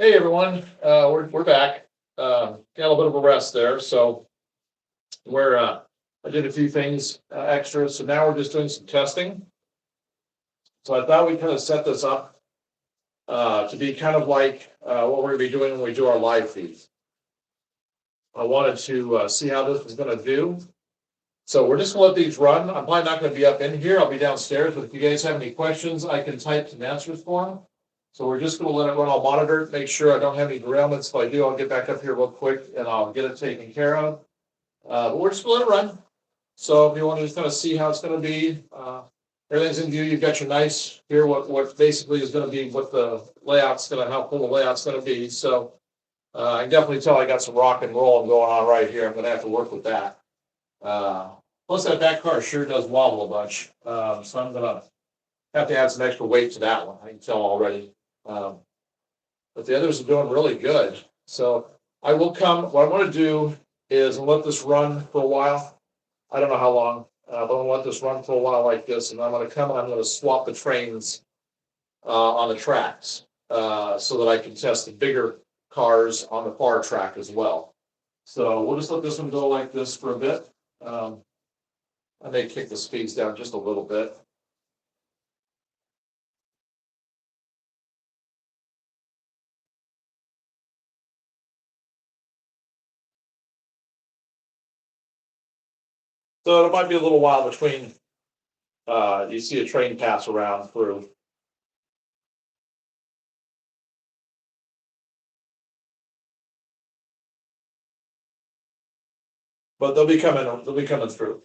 Hey everyone, we're back. Got a little bit of a rest there, so we're I did a few things extra, so now we're just doing some testing. So I thought we'd kind of set this up to be kind of like what we're going to be doing when we do our live feeds. I wanted to see how this was going to do. So we're just going to let these run. I'm probably not going to be up in here. I'll be downstairs, but if you guys have any questions, I can type some answers for them. So we're just going to let it run. I'll monitor it, make sure I don't have any derailments. If I do, I'll get back up here real quick and I'll get it taken care of. But we're just going to let it run. So if you want to just kind of see how it's going to be, everything's in view. You've got your nice here. What basically is going to be what the layout's going to, how cool the layout's going to be. So I can definitely tell I got some rock and roll going on right here. I'm going to have to work with that. Plus that back car sure does wobble a bunch. So I'm going to have to add some extra weight to that one. I can tell already. But the others are doing really good. So I will come. What I'm going to do is let this run for a while. I don't know how long, but I'm going to let this run for a while like this, and I'm going to come and I'm going to swap the trains on the tracks so that I can test the bigger cars on the far track as well. So we'll just let this one go like this for a bit. I may kick the speeds down just a little bit. So it might be a little while between you see a train pass around through. But they'll be coming through.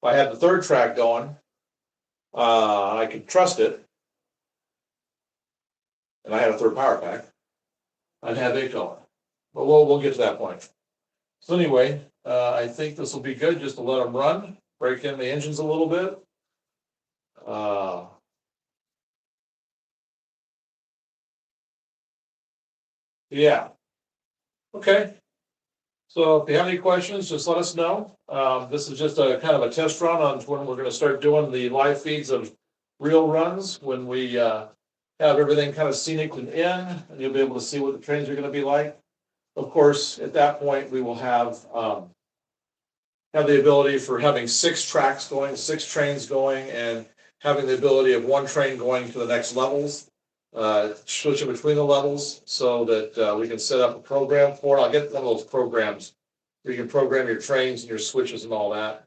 If I had the third track going, I could trust it, and I had a third power pack, I'd have it going. But we'll get to that point. So anyway, I think this will be good just to let them run, break in the engines a little bit. Yeah. Okay. So if you have any questions, just let us know. This is just a kind of a test run on when we're going to start doing the live feeds of real runs when we have everything kind of scenic and in, and you'll be able to see what the trains are going to be like. Of course, at that point, we will have the ability for having 6 tracks going, 6 trains going, and having the ability of one train going to the next levels, switching between the levels so that we can set up a program for it. I'll get one of those programs where you can program your trains and your switches and all that.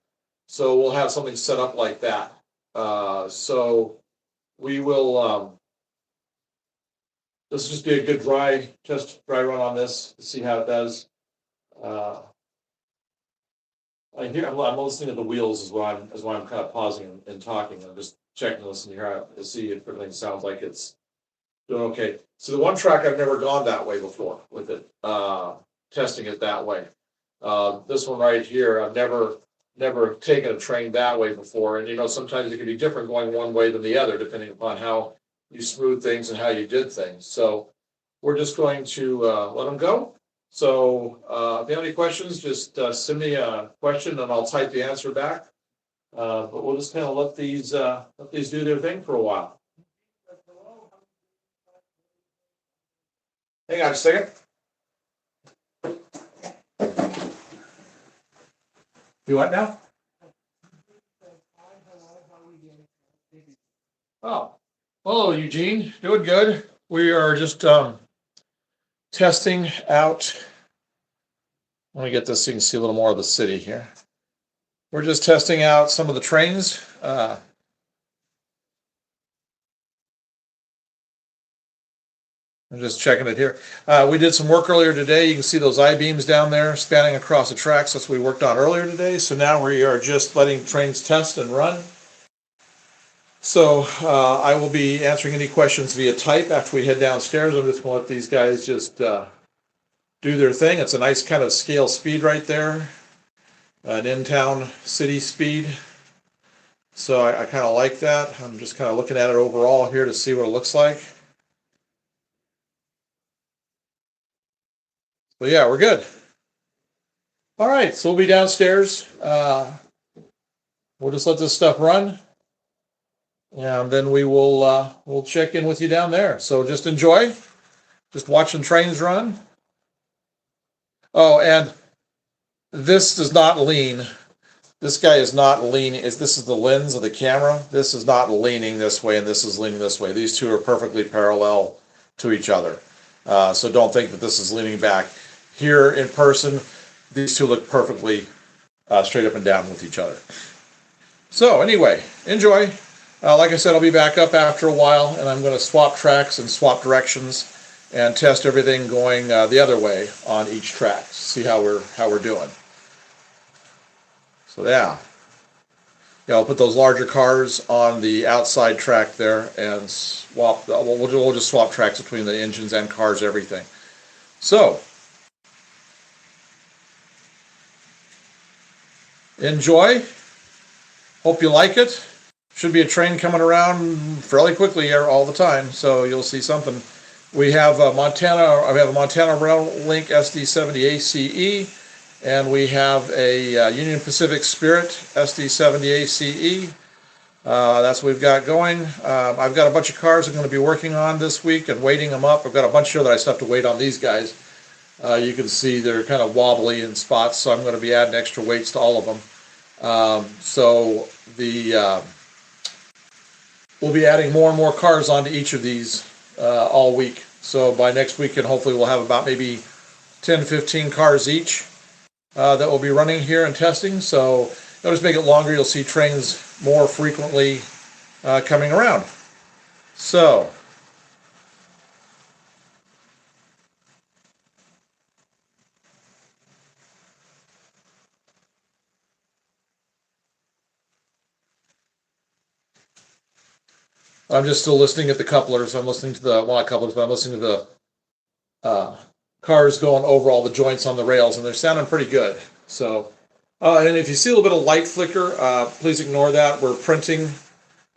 So we'll have something set up like that. So we will, this will just be a good dry run on this to see how it does. I'm listening to the wheels as why I'm kind of pausing and talking. I'm just checking, listening here to see if everything sounds like it's doing okay. So the one track I've never gone that way before with it, testing it that way. This one right here, I've never taken a train that way before, and sometimes it can be different going one way than the other depending upon how you smooth things and how you did things. So we're just going to let them go. So if you have any questions, just send me a question and I'll type the answer back. But we'll just kind of let these do their thing for a while. Hang on a second. You what now? Oh, hello, Eugene. Doing good. We are just testing out. Let me get this so you can see a little more of the city here. We're just testing out some of the trains. I'm just checking it here. We did some work earlier today. You can see those I-beams down there spanning across the tracks. That's what we worked on earlier today. So now we are just letting trains test and run. So I will be answering any questions via type after we head downstairs. I'm just going to let these guys just do their thing. It's a nice kind of scale speed right there, an in-town city speed. So I kind of like that. I'm just kind of looking at it overall here to see what it looks like. But yeah, we're good. All right, so we'll be downstairs. We'll just let this stuff run, and then we'll check in with you down there. So just enjoy. just watching trains run. Oh, and this does not lean. This guy is not leaning. This is the lens of the camera. This is not leaning this way, and this is leaning this way. These two are perfectly parallel to each other. So don't think that this is leaning back. Here in person, these two look perfectly straight up and down with each other. So anyway, enjoy. Like I said, I'll be back up after a while, and I'm going to swap tracks and swap directions and test everything going the other way on each track. See how we're doing. So yeah, I'll put those larger cars on the outside track there and swap. We'll just swap tracks between the engines and cars, everything. So enjoy. Hope you like it. Should be a train coming around fairly quickly here all the time, so you'll see something. We have a Montana Rail Link SD70 ACE, and we have a Union Pacific Spirit SD70 ACE. That's what we've got going. I've got a bunch of cars I'm going to be working on this week and weighting them up. I've got a bunch here that I still have to weight on these guys. You can see they're kind of wobbly in spots, so I'm going to be adding extra weights to all of them. We'll be adding more and more cars onto each of these all week. So by next weekend, hopefully we'll have about maybe 10, 15 cars each that will be running here and testing. So it'll just make it longer. You'll see trains more frequently coming around. So I'm just still listening at the couplers. I'm listening to the, well, not couplers, but I'm listening to the cars going over all the joints on the rails, and they're sounding pretty good. So, and if you see a little bit of light flicker, please ignore that. We're printing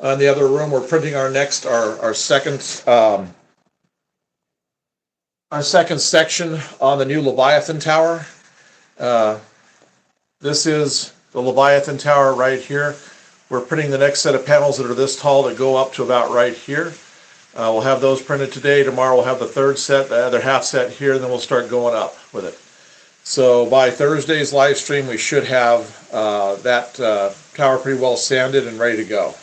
in the other room. We're printing our second section on the new Leviathan Tower. This is the Leviathan Tower right here. We're printing the next set of panels that are this tall that go up to about right here. We'll have those printed today. Tomorrow we'll have the third set, the other half set here, and then we'll start going up with it. So by Thursday's live stream, we should have that tower pretty well sanded and ready to go.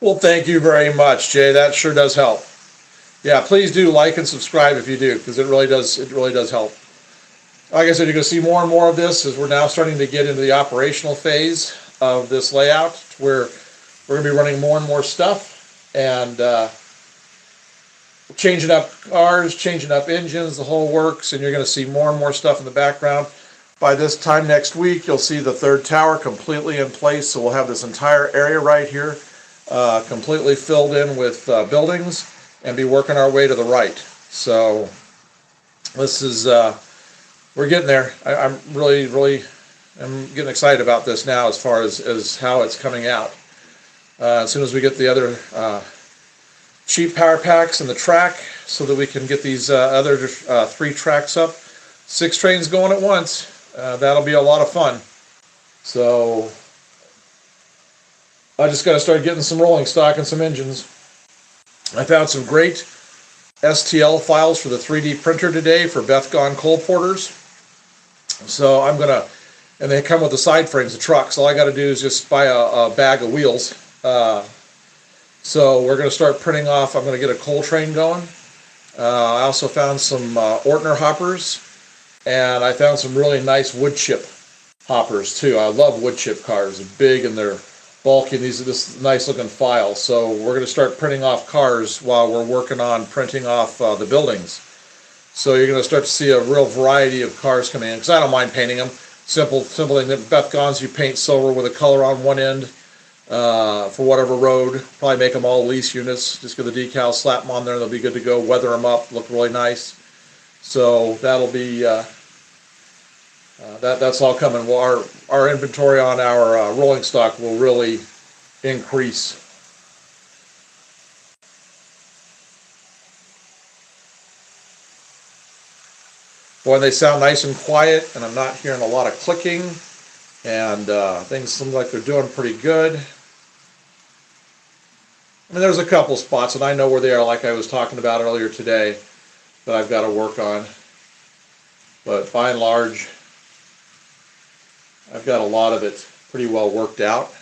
Well, thank you very much, Jay. That sure does help. Yeah, please do like and subscribe if you do, because it really does help. Like I said, you're going to see more and more of this as we're now starting to get into the operational phase of this layout, where we're going to be running more and more stuff and changing up cars, changing up engines, the whole works, and you're going to see more and more stuff in the background. By this time next week, you'll see the third tower completely in place, so we'll have this entire area right here completely filled in with buildings and be working our way to the right. So this is... we're getting there. I'm really getting excited about this now as far as how it's coming out. As soon as we get the other cheap power packs in the track so that we can get these other 3 tracks up. 6 trains going at once. That'll be a lot of fun. So I just got to start getting some rolling stock and some engines. I found some great STL files for the 3D printer today for Bethgon coal porters. So I'm gonna, and they come with the side frames, the trucks. All I got to do is just buy a bag of wheels. So we're gonna start printing off. I'm gonna get a coal train going. I also found some Ortner hoppers, and I found some really nice wood chip hoppers too. I love wood chip cars. They're big and they're bulky, and these are this nice looking file. So we're gonna start printing off cars while we're working on printing off the buildings. So you're going to start to see a real variety of cars coming in, because I don't mind painting them. Simple thing. That Bethgons, you paint silver with a color on one end for whatever road. Probably make them all lease units. Just get the decals, slap them on there, and they'll be good to go. Weather them up, look really nice. So that'll be that's all coming. Well, our inventory on our rolling stock will really increase. Boy, they sound nice and quiet, and I'm not hearing a lot of clicking, and things seem like they're doing pretty good. I mean, there's a couple spots, and I know where they are, like I was talking about earlier today, that I've got to work on. But by and large, I've got a lot of it pretty well worked out.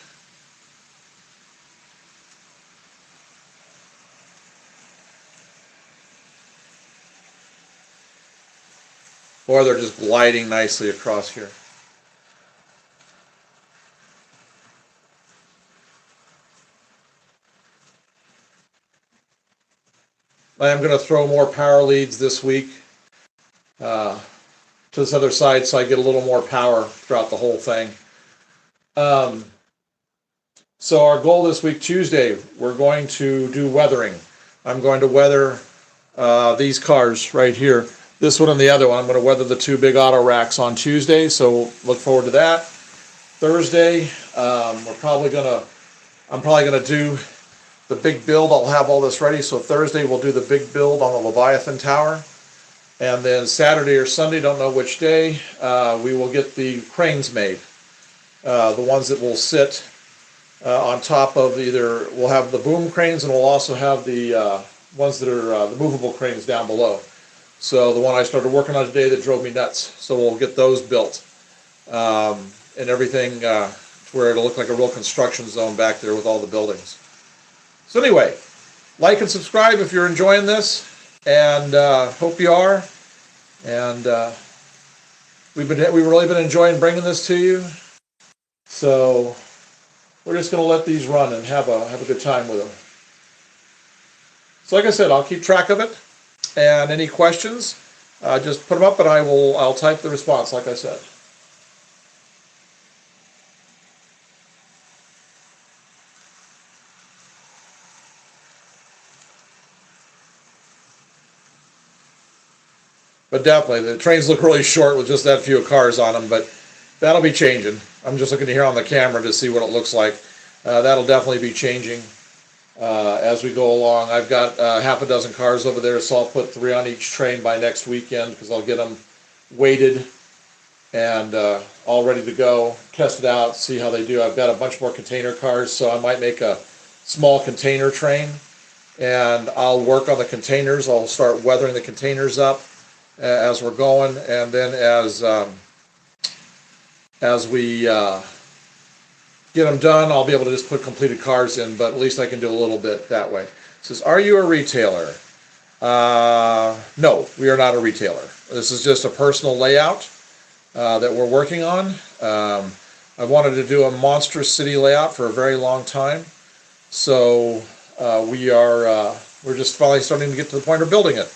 Or they're just gliding nicely across here. I am going to throw more power leads this week to this other side so I get a little more power throughout the whole thing. So our goal this week, Tuesday, we're going to do weathering. I'm going to weather these cars right here. This one and the other one. I'm going to weather the two big auto racks on Tuesday, so look forward to that. Thursday, I'm probably gonna do the big build. I'll have all this ready, so Thursday we'll do the big build on the Leviathan Tower. And then Saturday or Sunday, don't know which day, we will get the cranes made. The ones that will sit on top of we'll have the boom cranes, and we'll also have the ones that are the movable cranes down below. So the one I started working on today that drove me nuts. So we'll get those built and everything to where it'll look like a real construction zone back there with all the buildings. So anyway, like and subscribe if you're enjoying this, and hope you are. And we've really been enjoying bringing this to you. So we're just going to let these run and have a good time with them. So like I said, I'll keep track of it. And any questions, just put them up, and I'll type the response, like I said. But definitely, the trains look really short with just that few cars on them, but that'll be changing. I'm just looking here on the camera to see what it looks like. That'll definitely be changing as we go along. I've got half a dozen cars over there, so I'll put 3 on each train by next weekend, because I'll get them weighted and all ready to go, test it out, see how they do. I've got a bunch more container cars, so I might make a small container train, and I'll work on the containers. I'll start weathering the containers up as we're going, and then as we get them done, I'll be able to just put completed cars in, but at least I can do a little bit that way. It says, are you a retailer? No, we are not a retailer. This is just a personal layout that we're working on. I've wanted to do a monstrous city layout for a very long time, so we're just finally starting to get to the point of building it.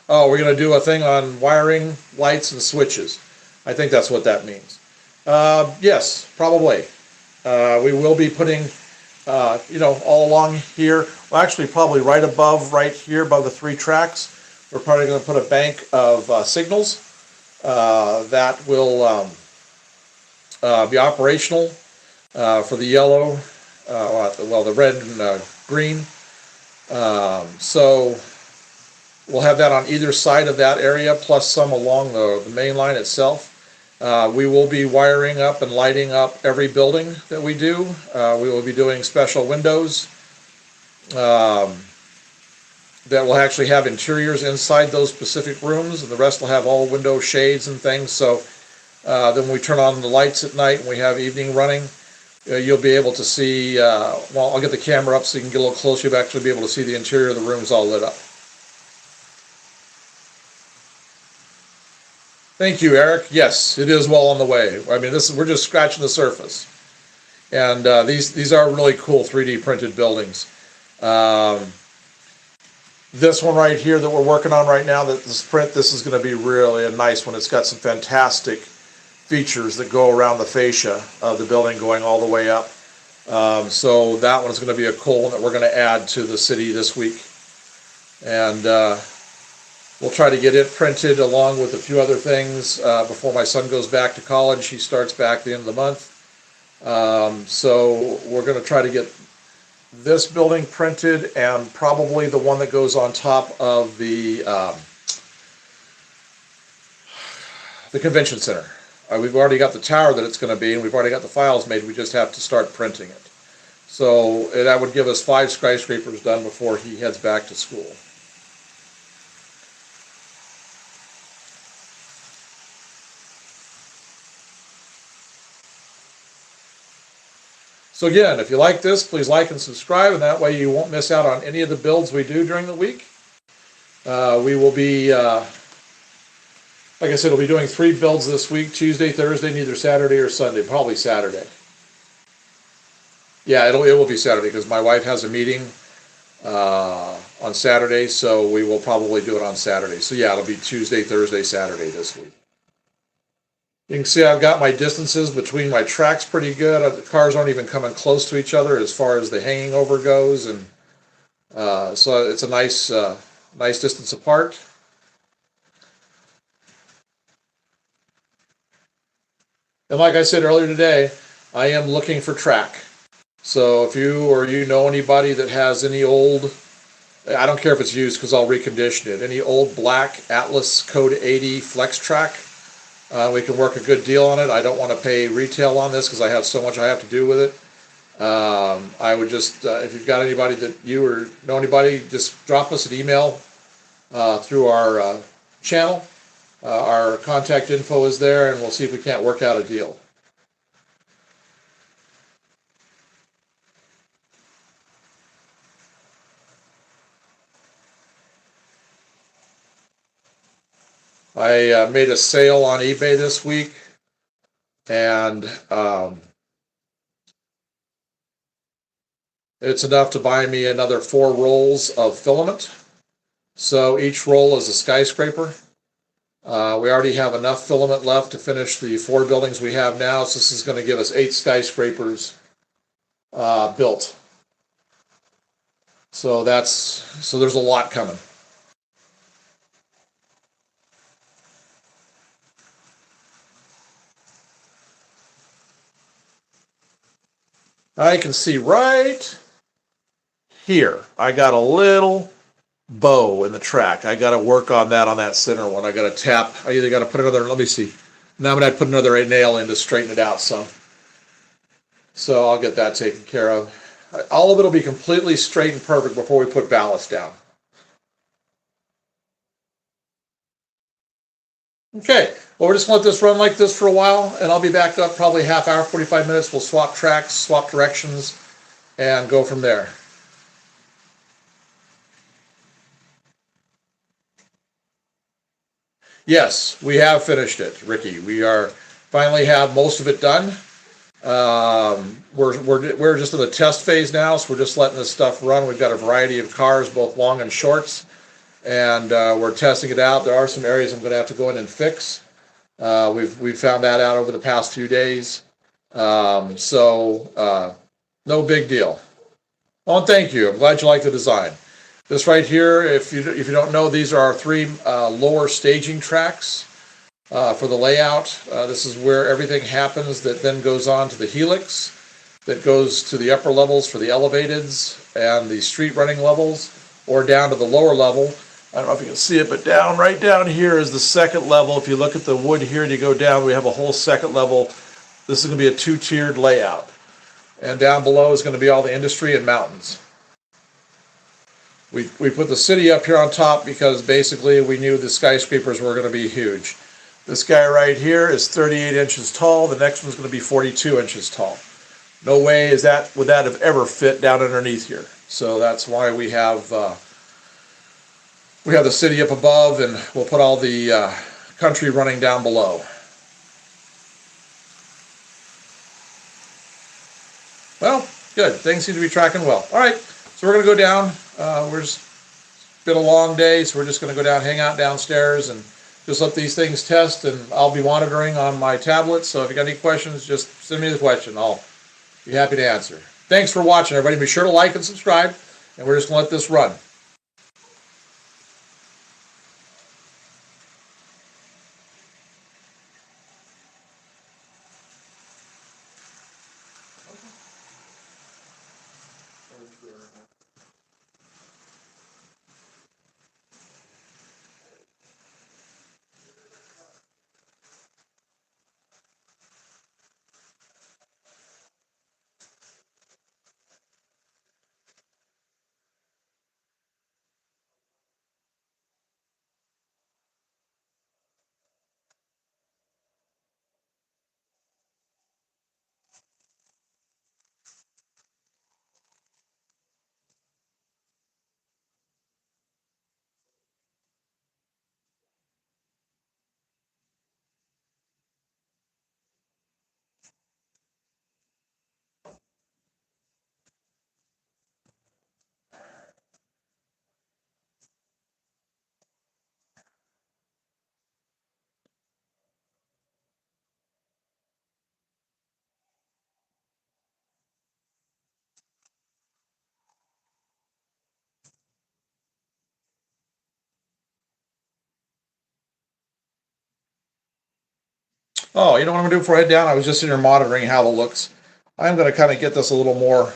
Oh, we're going to do a thing on wiring, lights, and switches. I think that's what that means. Yes, probably. We will be putting, all along here. Well, actually, probably right here, above the 3 tracks, we're probably going to put a bank of signals that will be operational for the yellow, the red and green. So we'll have that on either side of that area, plus some along the main line itself. We will be wiring up and lighting up every building that we do. We will be doing special windows that will actually have interiors inside those specific rooms, and the rest will have all window shades and things. So then when we turn on the lights at night and we have evening running, you'll be able to see, I'll get the camera up so you can get a little closer. You'll actually be able to see the interior of the rooms all lit up. Thank you, Eric. Yes, it is well on the way. I mean, we're just scratching the surface. And these are really cool 3D printed buildings. This one right here that we're working on right now, this is going to be really a nice one. It's got some fantastic features that go around the fascia of the building going all the way up. So that one's going to be a cool one that we're going to add to the city this week. And we'll try to get it printed along with a few other things before my son goes back to college. He starts back at the end of the month. So we're going to try to get this building printed, and probably the one that goes on top of the convention center. we've already got the tower that it's going to be, and we've already got the files made. We just have to start printing it. So that would give us 5 skyscrapers done before he heads back to school. So again, if you like this, please like and subscribe, and that way you won't miss out on any of the builds we do during the week. We will be, like I said, we'll be doing 3 builds this week, Tuesday, Thursday, and either Saturday or Sunday, probably Saturday. Yeah, it will be Saturday because my wife has a meeting on Saturday, so we will probably do it on Saturday. So yeah, it'll be Tuesday, Thursday, Saturday this week. You can see I've got my distances between my tracks pretty good. The cars aren't even coming close to each other as far as the hanging over goes, and so it's a nice distance apart. And like I said earlier today, I am looking for track. So if you know anybody that has any old, I don't care if it's used because I'll recondition it, any old black Atlas Code 80 Flex Track, we can work a good deal on it. I don't want to pay retail on this because I have so much I have to do with it. I would just, if you've got anybody that you or know anybody, just drop us an email through our channel. Our contact info is there, and we'll see if we can't work out a deal. I made a sale on eBay this week, and it's enough to buy me another 4 rolls of filament. So each roll is a skyscraper. We already have enough filament left to finish the 4 buildings we have now, so this is going to give us 8 skyscrapers built. So there's a lot coming. I can see right here, I got a little bow in the track. I got to work on that center one. I got to tap. I either got to put another, let me see. Now I'm going to put another nail in to straighten it out some. So I'll get that taken care of. All of it will be completely straight and perfect before we put ballast down. Okay, well, we're just going to let this run like this for a while, and I'll be back up probably half hour, 45 minutes. We'll swap tracks, swap directions, and go from there. Yes, we have finished it, Ricky. We are finally have most of it done. We're just in the test phase now, so we're just letting this stuff run. We've got a variety of cars, both long and shorts, and we're testing it out. There are some areas I'm going to have to go in and fix. We've found that out over the past few days. No big deal. Oh, and thank you. I'm glad you like the design. This right here, if you don't know, these are our 3 lower staging tracks for the layout. This is where everything happens that then goes on to the helix, that goes to the upper levels for the elevateds and the street running levels, or down to the lower level. I don't know if you can see it, but right down here is the second level. If you look at the wood here and you go down, we have a whole second level. This is going to be a 2-tiered layout. And down below is going to be all the industry and mountains. We put the city up here on top because basically we knew the skyscrapers were going to be huge. This guy right here is 38 inches tall. The next one's going to be 42 inches tall. No way would that have ever fit down underneath here. So that's why we have the city up above, and we'll put all the country running down below. Well, good. Things seem to be tracking well. All right, so we're going to go down. It's been a long day, so we're just going to go down, hang out downstairs, and just let these things test, and I'll be monitoring on my tablet. So if you got any questions, just send me the question. I'll be happy to answer. Thanks for watching, everybody. Be sure to like and subscribe, and we're just going to let this run. Oh, you know what I'm gonna do before I head down? I was just in here monitoring how it looks. I'm gonna kind of get this a little more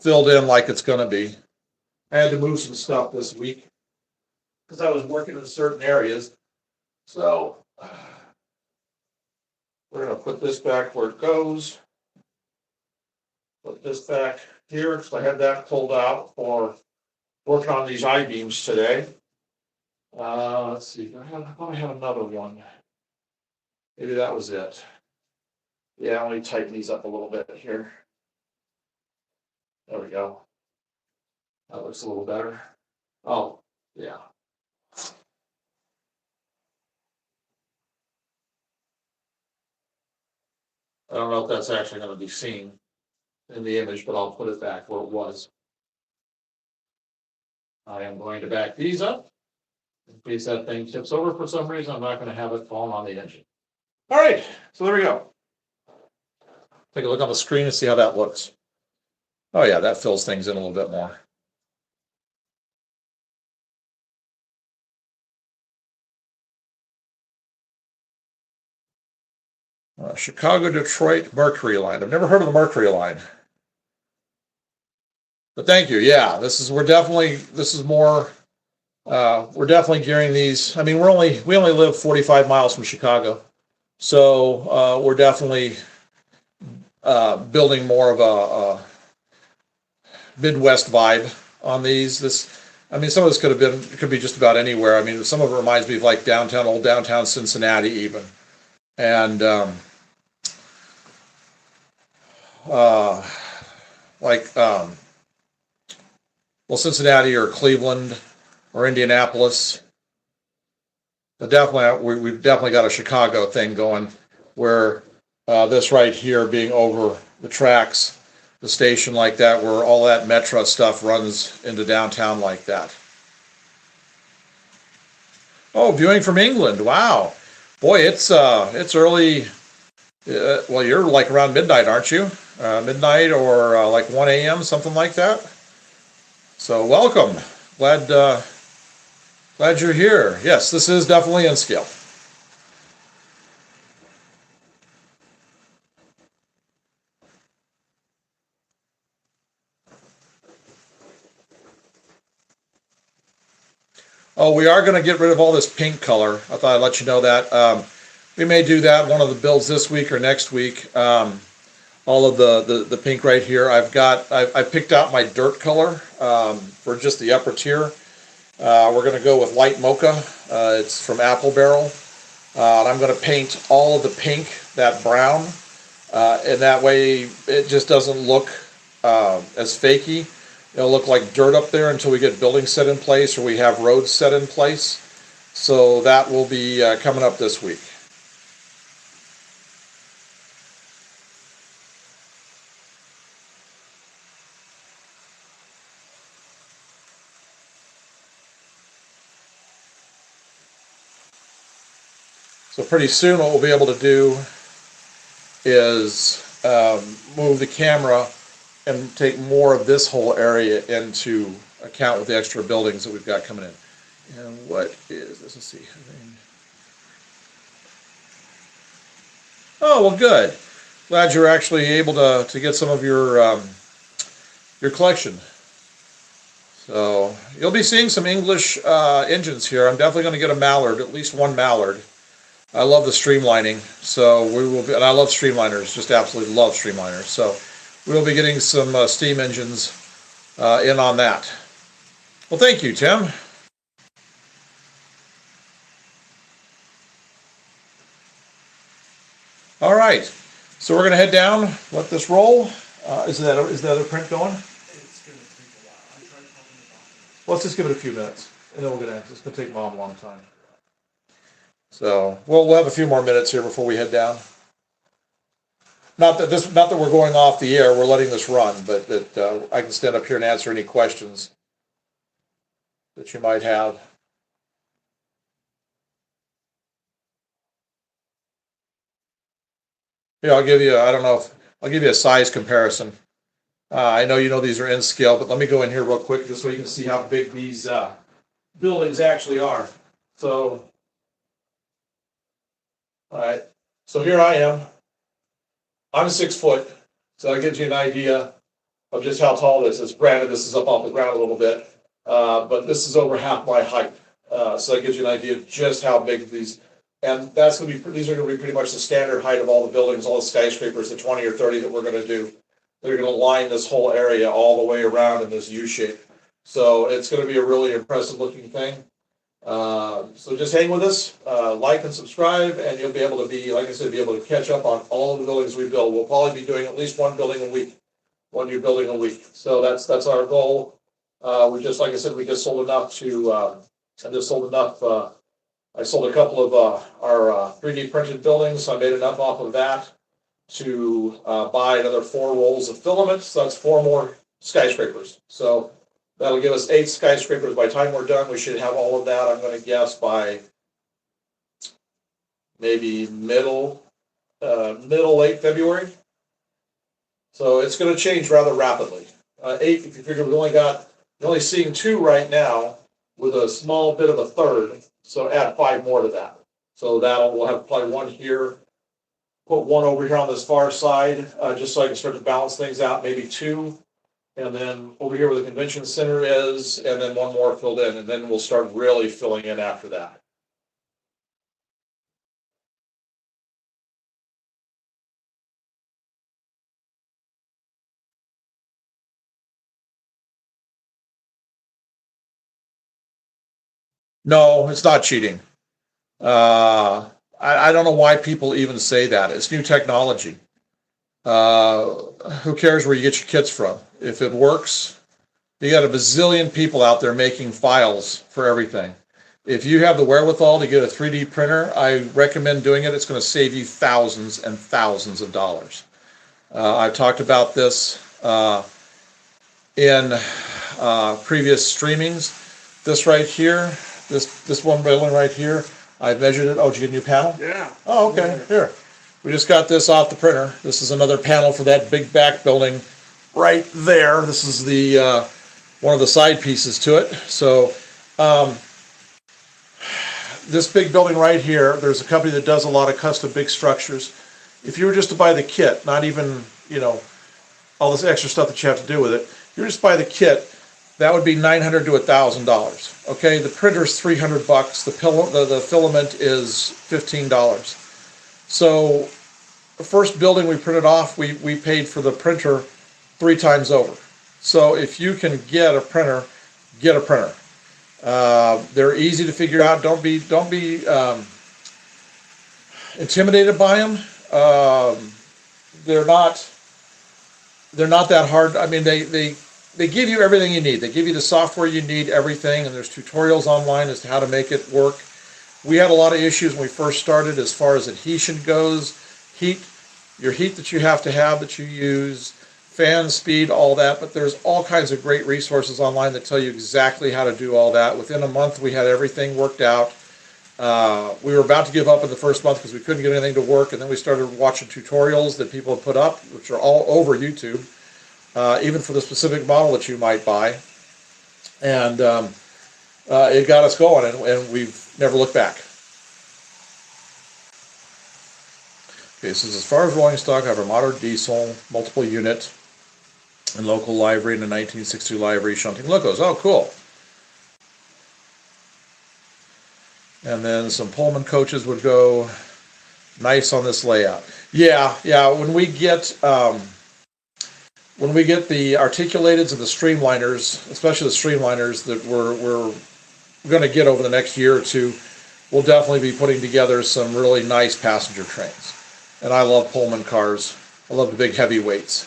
filled in like it's gonna be. I had to move some stuff this week because I was working in certain areas. So we're gonna put this back where it goes. Put this back here because I had that pulled out for working on these I-beams today. Let's see, I thought I had another one. Maybe that was it. Yeah, let me tighten these up a little bit here. There we go. That looks a little better. Oh, yeah. I don't know if that's actually going to be seen in the image, but I'll put it back where it was. I am going to back these up. In case that thing tips over for some reason, I'm not going to have it falling on the engine. All right, so there we go. Take a look on the screen and see how that looks. Oh yeah, that fills things in a little bit more. Chicago, Detroit, Mercury line. I've never heard of the Mercury line. But thank you. Yeah, this is more. We're definitely gearing these. I mean, we only live 45 miles from Chicago, so we're definitely building more of a Midwest vibe on these. I mean, some of this could be just about anywhere. I mean, some of it reminds me of like old downtown Cincinnati, even, and Cincinnati or Cleveland or Indianapolis. But definitely, we've definitely got a Chicago thing going, where this right here being over the tracks, the station like that, where all that Metro stuff runs into downtown like that. Oh, viewing from England! Wow, boy, it's early. Well, you're like around midnight, aren't you? Midnight or like 1 a.m., something like that. So welcome. Glad you're here. Yes, this is definitely in scale. Oh, we are going to get rid of all this pink color. I thought I'd let you know that. We may do that one of the builds this week or next week. All of the pink right here. I picked out my dirt color for just the upper tier. We're going to go with light mocha. It's from Apple Barrel. And I'm going to paint all of the pink, that brown, and that way it just doesn't look as fakey. It'll look like dirt up there until we get buildings set in place or we have roads set in place. So that will be coming up this week. So pretty soon what we'll be able to do is move the camera and take more of this whole area into account with the extra buildings that we've got coming in. And what is this? Let's see. Oh, well, good. Glad you're actually able to get some of your collection. So you'll be seeing some English engines here. I'm definitely going to get a Mallard, at least one Mallard. I love the streamlining, so we will be, and I love streamliners, just absolutely love streamliners. So we will be getting some steam engines in on that. Well, thank you, Tim. All right, so we're going to head down, let this roll. Is the other print going? It's going to take a while. I tried calling the doctor. Let's just give it a few minutes, and then we'll get in. It's going to take Mom a long time. So we'll have a few more minutes here before we head down. Not that we're going off the air. We're letting this run, but that I can stand up here and answer any questions that you might have. Yeah, I'll give you. I'll give you a size comparison. I know you know these are in scale, but let me go in here real quick just so you can see how big these buildings actually are. So All right, so here I am. I'm 6 foot, so that gives you an idea of just how tall this is. Granted, this is up off the ground a little bit, but this is over half my height. So that gives you an idea of just how big these, and that's gonna be, these are gonna be pretty much the standard height of all the buildings, all the skyscrapers, the 20 or 30 that we're gonna do. They're gonna line this whole area all the way around in this U shape. So it's gonna be a really impressive looking thing. So just hang with us, like and subscribe, and you'll be able to be, like I said, be able to catch up on all of the buildings we build. We'll probably be doing at least one building a week, one new building a week. So that's our goal. We just, like I said, we just sold enough to, I sold a couple of, our 3D printed buildings. So I made enough off of that to, buy another 4 rolls of filament. So that's 4 more skyscrapers. So that'll give us 8 skyscrapers. By the time we're done, we should have all of that, I'm gonna guess, by maybe middle, late February. So it's gonna change rather rapidly. 8, if you figure you're only seeing 2 right now with a small bit of a third, so add 5 more to that. So we'll have probably 1 here, put 1 over here on this far side, just so I can start to balance things out, maybe 2. And then over here where the convention center is, and then 1 more filled in, and then we'll start really filling in after that. No, it's not cheating. I don't know why people even say that. It's new technology. Who cares where you get your kits from? If it works, you got a bazillion people out there making files for everything. If you have the wherewithal to get a 3D printer, I recommend doing it. It's going to save you thousands and thousands of dollars. I've talked about this in previous streamings. This right here, this one building right here, I measured it. Oh, did you get a new panel? Yeah. Oh, okay. Here. We just got this off the printer. This is another panel for that big back building right there. This is the one of the side pieces to it. So this big building right here, there's a company that does a lot of custom big structures. If you were just to buy the kit, not even, all this extra stuff that you have to do with it, you just buy the kit, that would be $900 to $1,000. Okay, the printer's $300. The filament is $15. So the first building we printed off, we paid for the printer 3 times over. So if you can get a printer, get a printer. They're easy to figure out. Don't be intimidated by them. They're not that hard. I mean, they give you everything you need. They give you the software you need, everything, and there's tutorials online as to how to make it work. We had a lot of issues when we first started as far as adhesion goes, your heat that you have that you use, fan speed, all that, but there's all kinds of great resources online that tell you exactly how to do all that. Within a month, we had everything worked out. We were about to give up in the first month because we couldn't get anything to work, and then we started watching tutorials that people have put up, which are all over YouTube, even for the specific model that you might buy. And it got us going, and we've never looked back. Okay, so as far as rolling stock, I have a modern diesel, multiple unit, and local livery, and a 1962 livery shunting locos. Oh, cool. And then some Pullman coaches would go nice on this layout. Yeah. When we get the articulateds and the streamliners, especially the streamliners that we're going to get over the next year or two, we'll definitely be putting together some really nice passenger trains. And I love Pullman cars. I love the big heavyweights.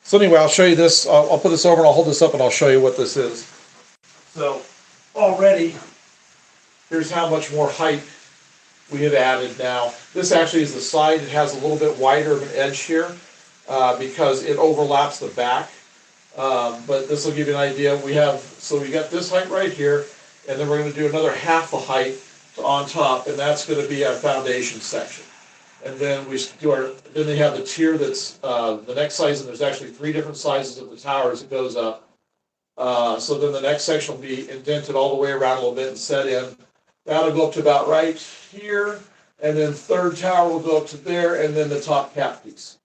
So anyway, I'll show you this. I'll put this over and I'll hold this up and I'll show you what this is. So already, here's how much more height we have added now. This actually is the side. It has a little bit wider of an edge here because it overlaps the back. But this will give you an idea. We got this height right here, and then we're going to do another half the height on top, and that's going to be our foundation section. And then then they have the tier that's the next size, and there's actually 3 different sizes of the towers that goes up. So then the next section will be indented all the way around a little bit and set in. That'll go up to about right here, and then third tower will go up to there, and then the top cap piece.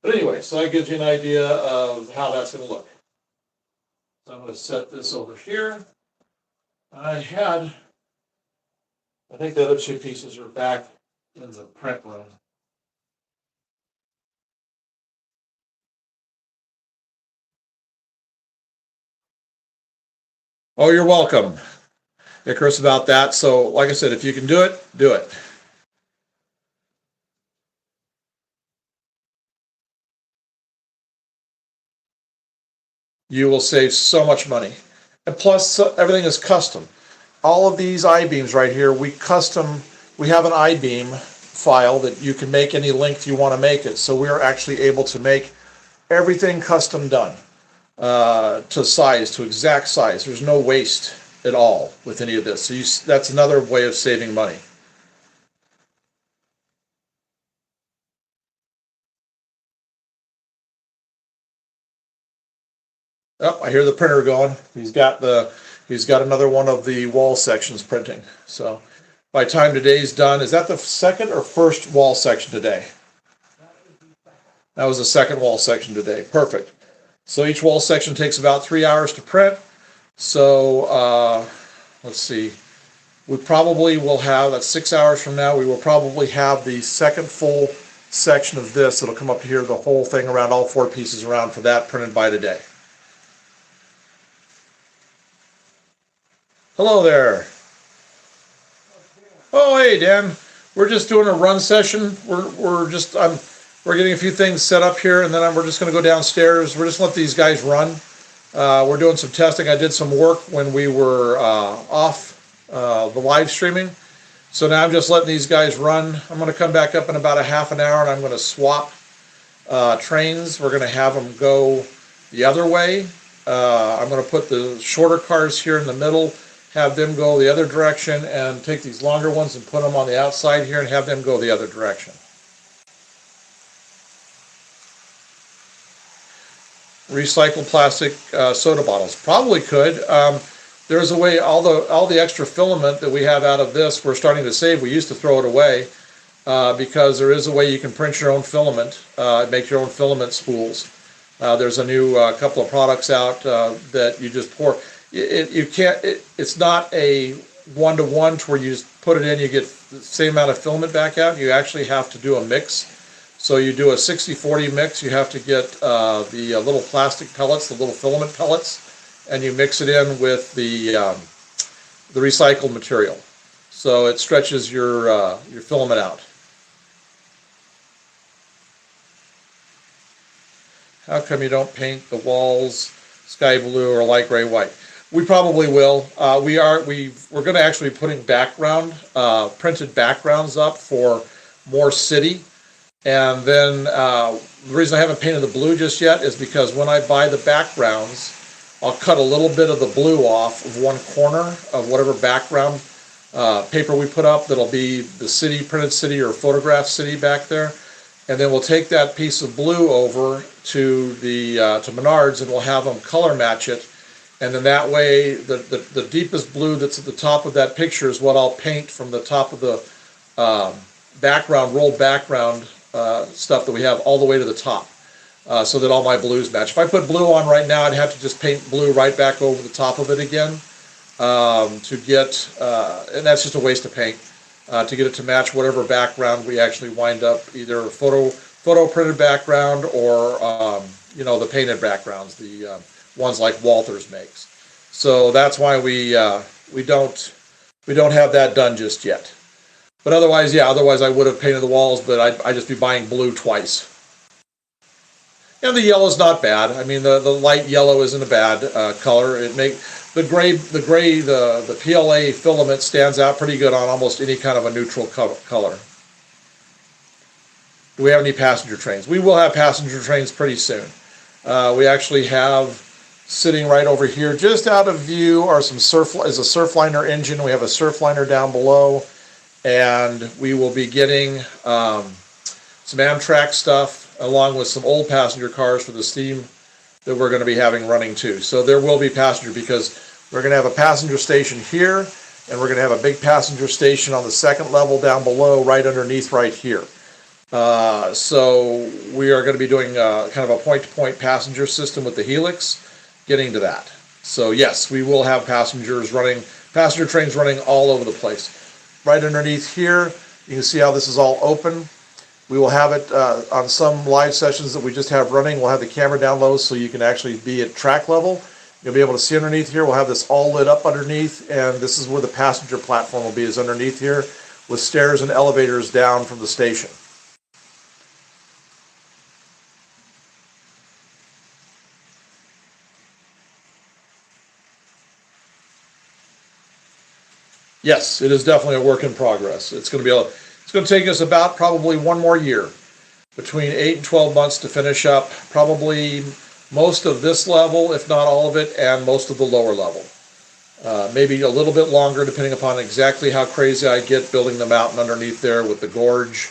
But anyway, so that gives you an idea of how that's gonna look. So I'm gonna set this over here. I think the other two pieces are back in the print room. Oh, you're welcome, Icarus, about that. So like I said, if you can do it, do it. You will save so much money. And plus, everything is custom. All of these I-beams right here, we have an I-beam file that you can make any length you want to make it. So we are actually able to make everything custom done to size, to exact size. There's no waste at all with any of this. So that's another way of saving money. Oh, I hear the printer going. He's got another one of the wall sections printing. So by the time today's done, is that the second or first wall section today? That was the second wall section today. Perfect. So each wall section takes about 3 hours to print. So let's see. We probably will have, that's 6 hours from now, we will probably have the second full section of this. It'll come up here, the whole thing around, all 4 pieces around for that printed by today. Hello there. Oh, hey, Dan. We're just doing a run session. We're getting a few things set up here, and then we're just going to go downstairs. We're just going to let these guys run. We're doing some testing. I did some work when we were off the live streaming. So now I'm just letting these guys run. I'm going to come back up in about a half an hour, and I'm going to swap trains. We're going to have them go the other way. I'm going to put the shorter cars here in the middle, have them go the other direction, and take these longer ones and put them on the outside here and have them go the other direction. Recycled plastic soda bottles. Probably could. There's a way, all the extra filament that we have out of this, we're starting to save. We used to throw it away because there is a way you can print your own filament, make your own filament spools. There's a new couple of products out that you just pour. It's not a one-to-one to where you just put it in, you get the same amount of filament back out. You actually have to do a mix. So you do a 60-40 mix. You have to get the little plastic pellets, the little filament pellets, and you mix it in with the recycled material. So it stretches your filament out. How come you don't paint the walls sky blue or light gray white? We probably will. We're going to actually be putting printed backgrounds up for more city. And then the reason I haven't painted the blue just yet is because when I buy the backgrounds, I'll cut a little bit of the blue off of one corner of whatever background paper we put up. That'll be the city, printed city or photographed city back there. And then we'll take that piece of blue over to to Menards, and we'll have them color match it. And then that way, the deepest blue that's at the top of that picture is what I'll paint from the top of the background, rolled background stuff that we have all the way to the top, so that all my blues match. If I put blue on right now, I'd have to just paint blue right back over the top of it again to get, and that's just a waste of paint, to get it to match whatever background we actually wind up, either photo printed background or the painted backgrounds, the ones like Walthers makes. So that's why we don't have that done just yet. But otherwise, yeah, otherwise I would have painted the walls, but I'd just be buying blue twice. And the yellow's not bad. I mean, the light yellow isn't a bad color. The PLA filament stands out pretty good on almost any kind of a neutral color. Do we have any passenger trains? We will have passenger trains pretty soon. We actually have sitting right over here, just out of view, is a Surfliner engine. We have a Surfliner down below, and we will be getting some Amtrak stuff along with some old passenger cars for the steam that we're going to be having running too. So there will be passenger, because we're going to have a passenger station here, and we're going to have a big passenger station on the second level down below, right underneath right here. So we are going to be doing kind of a point-to-point passenger system with the Helix, getting to that. So yes, we will have passenger trains running all over the place. Right underneath here, you can see how this is all open. We will have it on some live sessions that we just have running. We'll have the camera down low so you can actually be at track level. You'll be able to see underneath here. We'll have this all lit up underneath, and this is where the passenger platform will be, is underneath here, with stairs and elevators down from the station. Yes, it is definitely a work in progress. It's going to take us about probably one more year, between 8 and 12 months to finish up probably most of this level, if not all of it, and most of the lower level. Maybe a little bit longer, depending upon exactly how crazy I get building the mountain underneath there with the gorge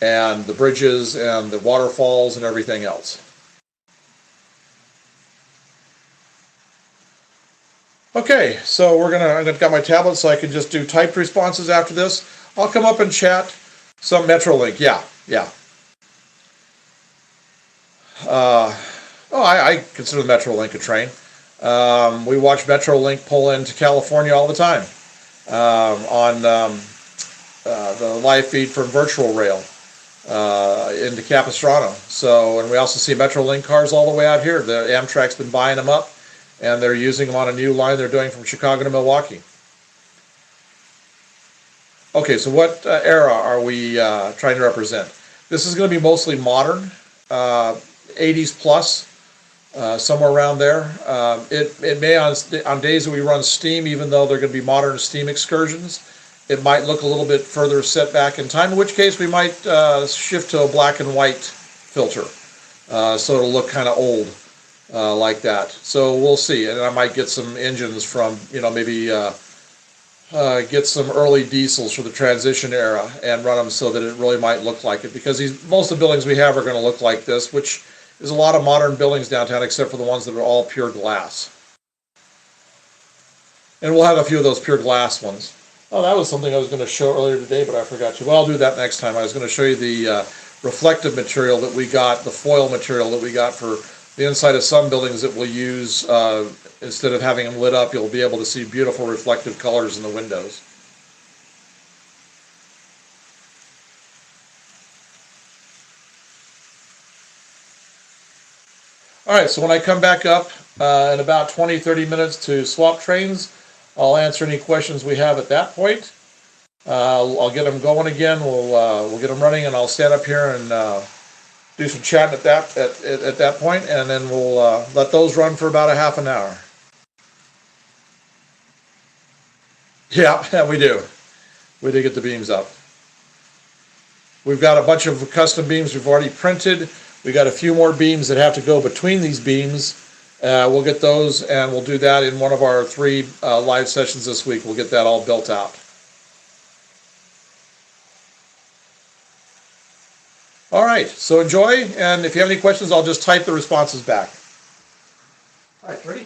and the bridges and the waterfalls and everything else. Okay, so I've got my tablet so I can just do typed responses after this. I'll come up and chat some Metrolink. Yeah. I consider the Metrolink a train. We watch Metrolink pull into California all the time on the live feed from Virtual Rail into Capistrano. So, and we also see Metrolink cars all the way out here. The Amtrak's been buying them up, and they're using them on a new line they're doing from Chicago to Milwaukee. Okay, so what era are we trying to represent? This is going to be mostly modern, 80s plus, somewhere around there. It may, on days that we run steam, even though they're going to be modern steam excursions, it might look a little bit further set back in time, in which case we might shift to a black and white filter. So it'll look kind of old like that. So we'll see. And I might get some engines from, maybe get some early diesels for the transition era and run them so that it really might look like it. Because most of the buildings we have are going to look like this, which is a lot of modern buildings downtown, except for the ones that are all pure glass. And we'll have a few of those pure glass ones. Oh, that was something I was going to show earlier today, but I forgot you. Well, I'll do that next time. I was going to show you the reflective material that we got, the foil material that we got for the inside of some buildings that we'll use. Instead of having them lit up, you'll be able to see beautiful reflective colors in the windows. All right, so when I come back up in about 20-30 minutes to swap trains, I'll answer any questions we have at that point. I'll get them going again. We'll get them running, and I'll stand up here and do some chatting at that point, and then we'll let those run for about a half an hour. Yeah, we do. We do get the beams up. We've got a bunch of custom beams we've already printed. We got a few more beams that have to go between these beams. We'll get those, and we'll do that in one of our 3 live sessions this week. We'll get that all built out. All right, so enjoy, and if you have any questions, I'll just type the responses back. All right, ready?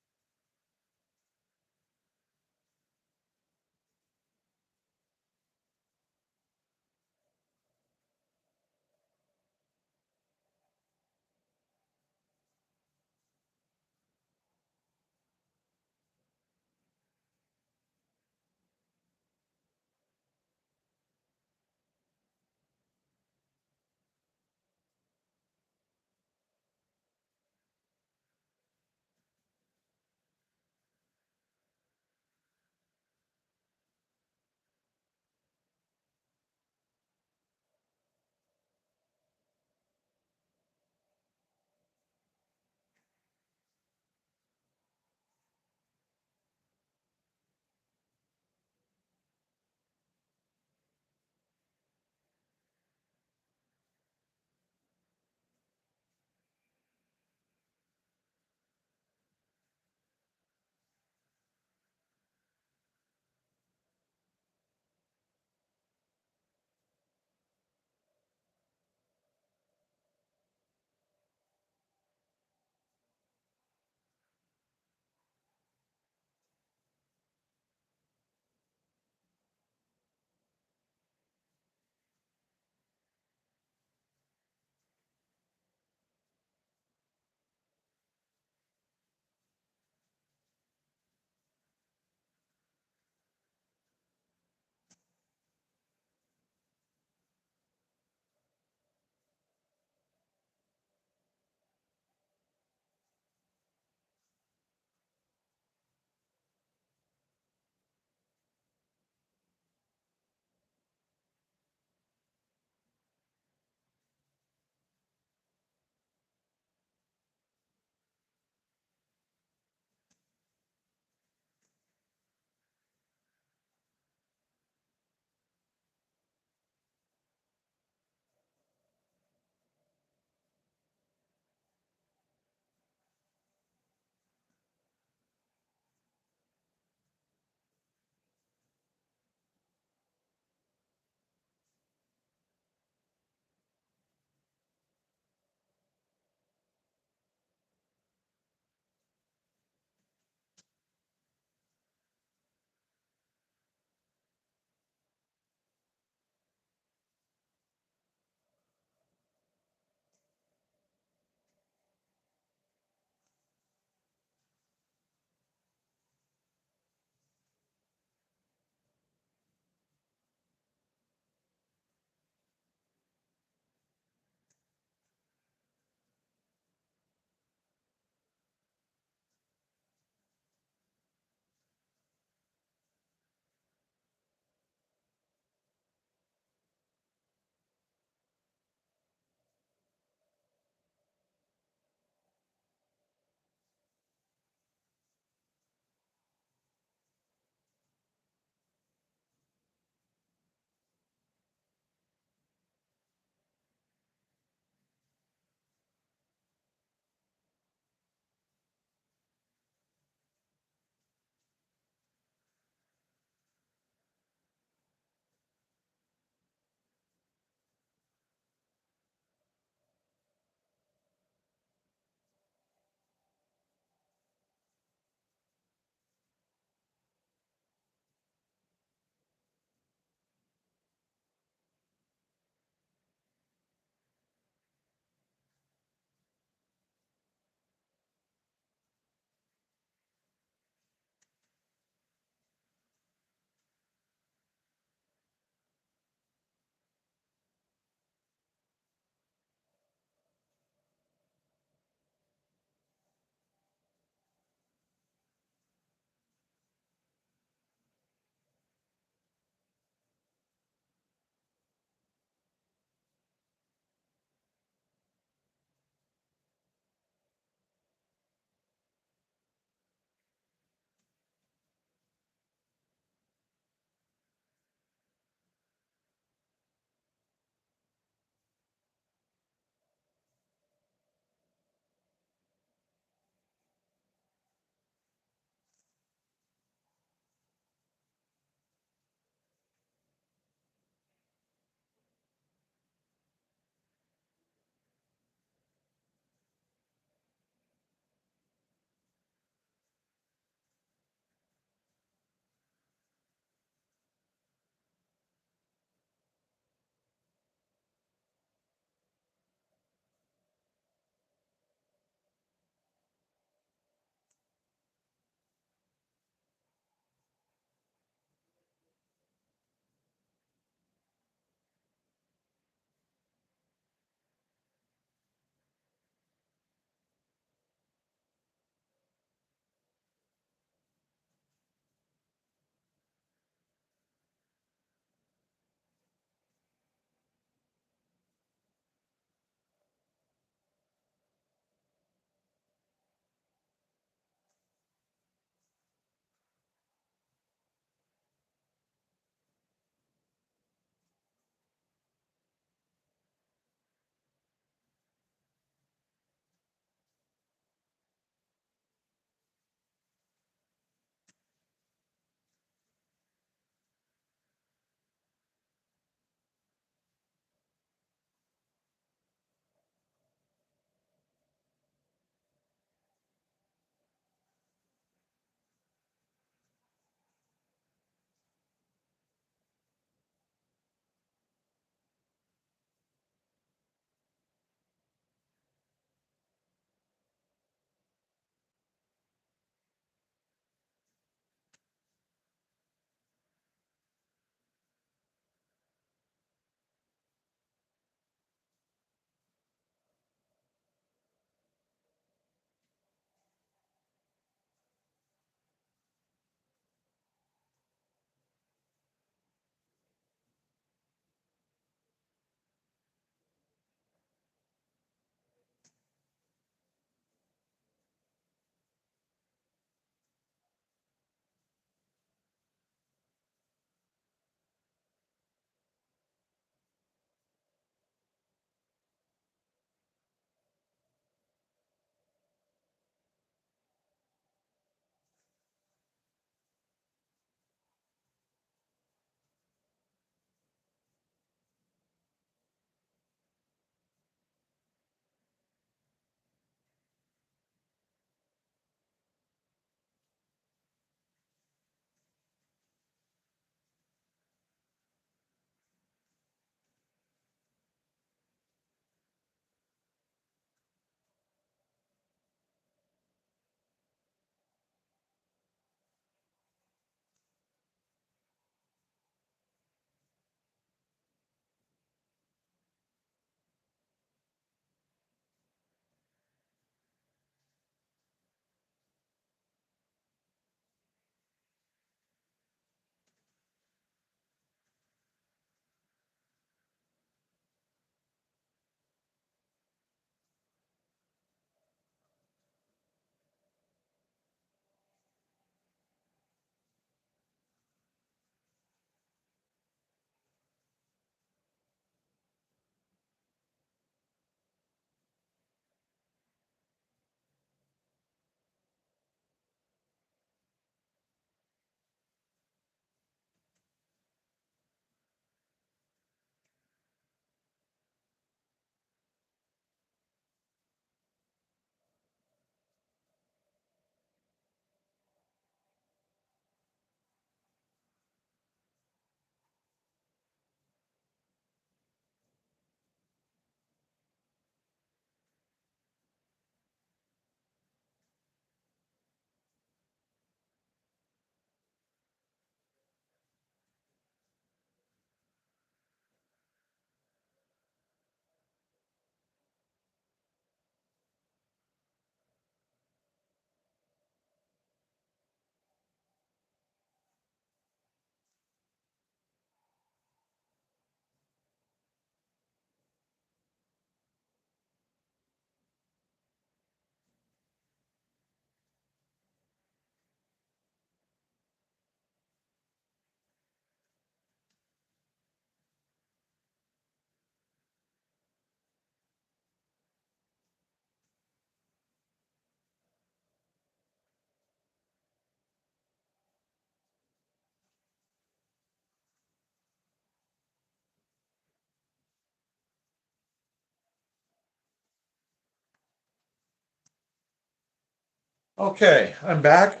Okay, I'm back.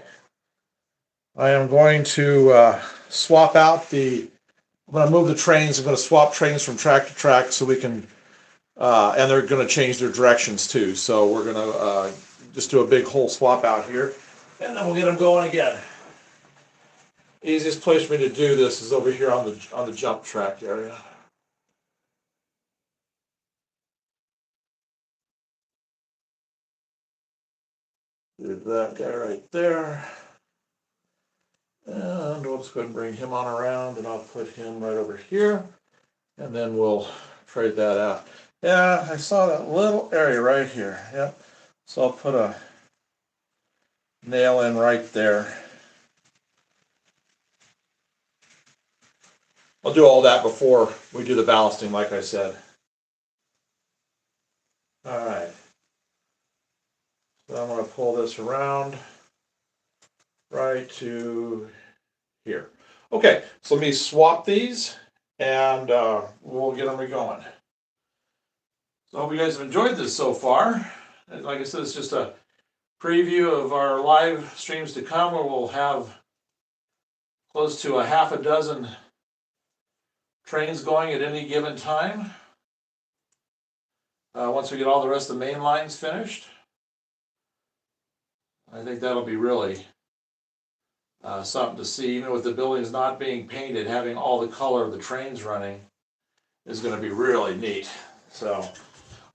I am going to swap out I'm going to move the trains. I'm going to swap trains from track to track so we can, and they're going to change their directions too. So we're going to just do a big whole swap out here, and then we'll get them going again. Easiest place for me to do this is over here on the jump track area. Do that guy right there. And we'll just go ahead and bring him on around, and I'll put him right over here. And then we'll trade that out. Yeah, I saw that little area right here. Yep. So I'll put a nail in right there. I'll do all that before we do the ballasting, like I said. All right. So I'm going to pull this around right to here. Okay, so let me swap these, and we'll get them going. So I hope you guys have enjoyed this so far. And like I said, it's just a preview of our live streams to come, where we'll have close to a half a dozen trains going at any given time. Once we get all the rest of the main lines finished, I think that'll be really something to see. Even with the buildings not being painted, having all the color of the trains running is going to be really neat. So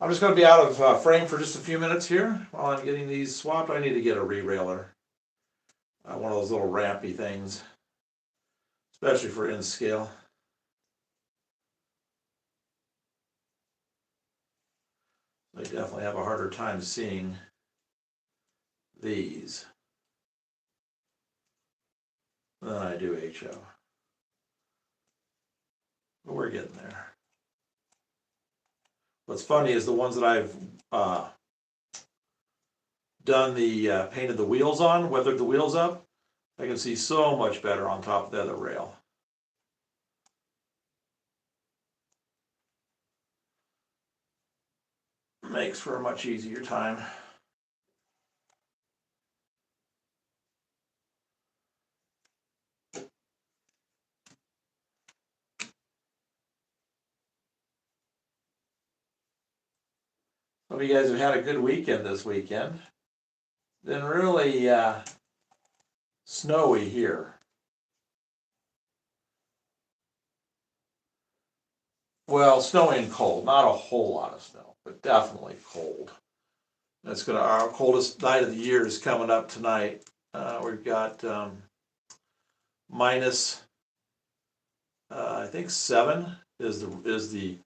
I'm just going to be out of frame for just a few minutes here while I'm getting these swapped. I need to get a re-railer, one of those little rampy things, especially for in scale. I definitely have a harder time seeing these than I do HO. But we're getting there. What's funny is the ones that I've done the painted the wheels on, weathered the wheels up, I can see so much better on top of the other rail. Makes for a much easier time. Hope you guys have had a good weekend this weekend. Been really snowy here. Well, snowy and cold, not a whole lot of snow, but definitely cold. That's gonna, our coldest night of the year is coming up tonight. We've got minus, I think 7 is the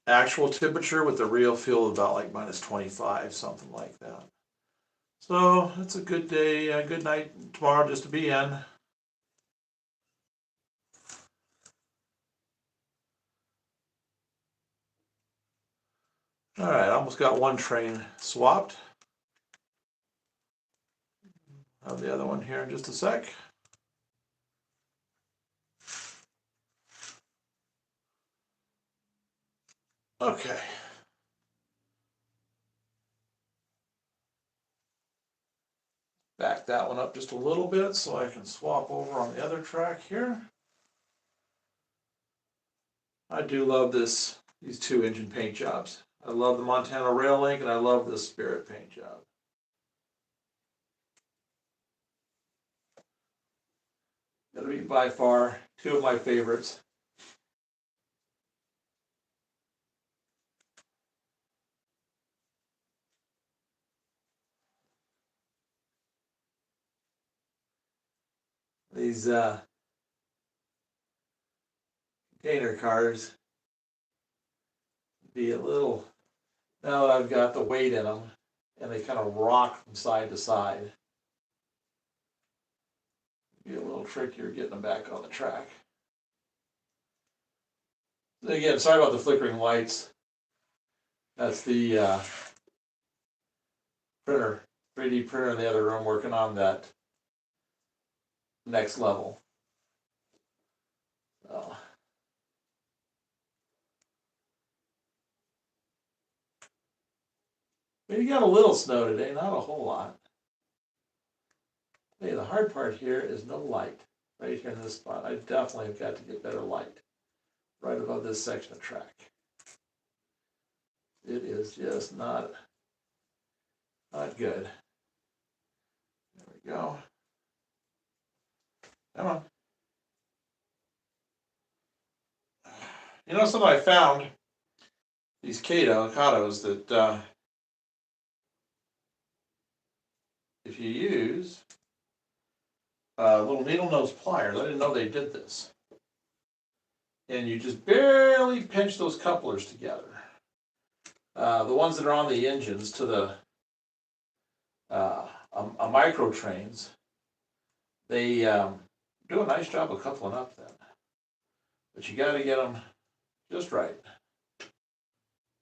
actual temperature, with the real feel about like minus 25, something like that. So it's a good day, a good night tomorrow just to be in. All right, almost got one train swapped. I'll have the other one here in just a sec. Okay. Back that one up just a little bit so I can swap over on the other track here. I do love these 2 engine paint jobs. I love the Montana Rail Link, and I love this Spirit paint job. That'll be by far 2 of my favorites. These container cars be a little, now that I've got the weight in them, and they kind of rock from side to side, be a little trickier getting them back on the track. Again, sorry about the flickering lights. That's the printer, 3D printer in the other room, working on that next level. So. We got a little snow today, not a whole lot. Hey, the hard part here is no light right here in this spot. I definitely have got to get better light right above this section of track. It is just not good. There we go. Come on. You know something I found? These avocados that if you use little needle nose pliers, I didn't know they did this. And you just barely pinch those couplers together. The ones that are on the engines to the micro trains, they do a nice job of coupling up then. But you got to get them just right.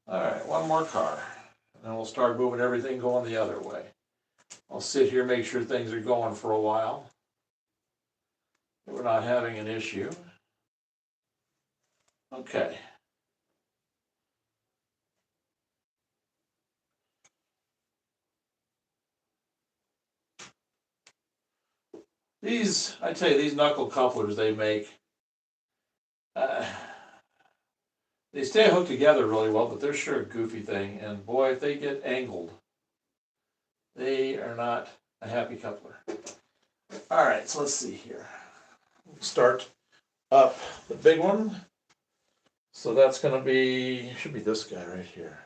All right, one more car, and then we'll start moving everything going the other way. I'll sit here, make sure things are going for a while. We're not having an issue. Okay. These, I tell you, these knuckle couplers they make, they stay hooked together really well, but they're sure a goofy thing. And boy, if they get angled, they are not a happy coupler. All right, so let's see here. Start up the big one. So that's going to be, should be this guy right here.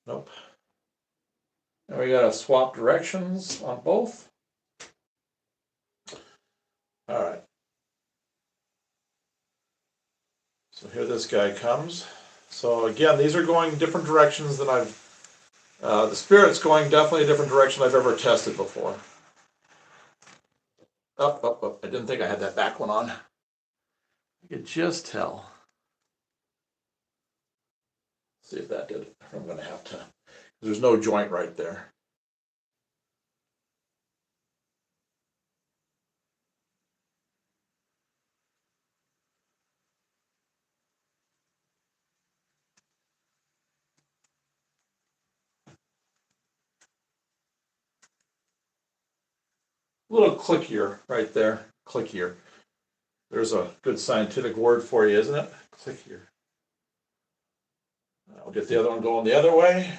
Nope. And we got to swap directions on both. All right. So here this guy comes. So again, these are going different directions than the Spirit's going definitely a different direction I've ever tested before. Up. I didn't think I had that back one on. I could just tell. See if that did it. I'm going to have to. There's no joint right there. A little clickier right there. Clickier. There's a good scientific word for you, isn't it? Clickier. I'll get the other one going the other way.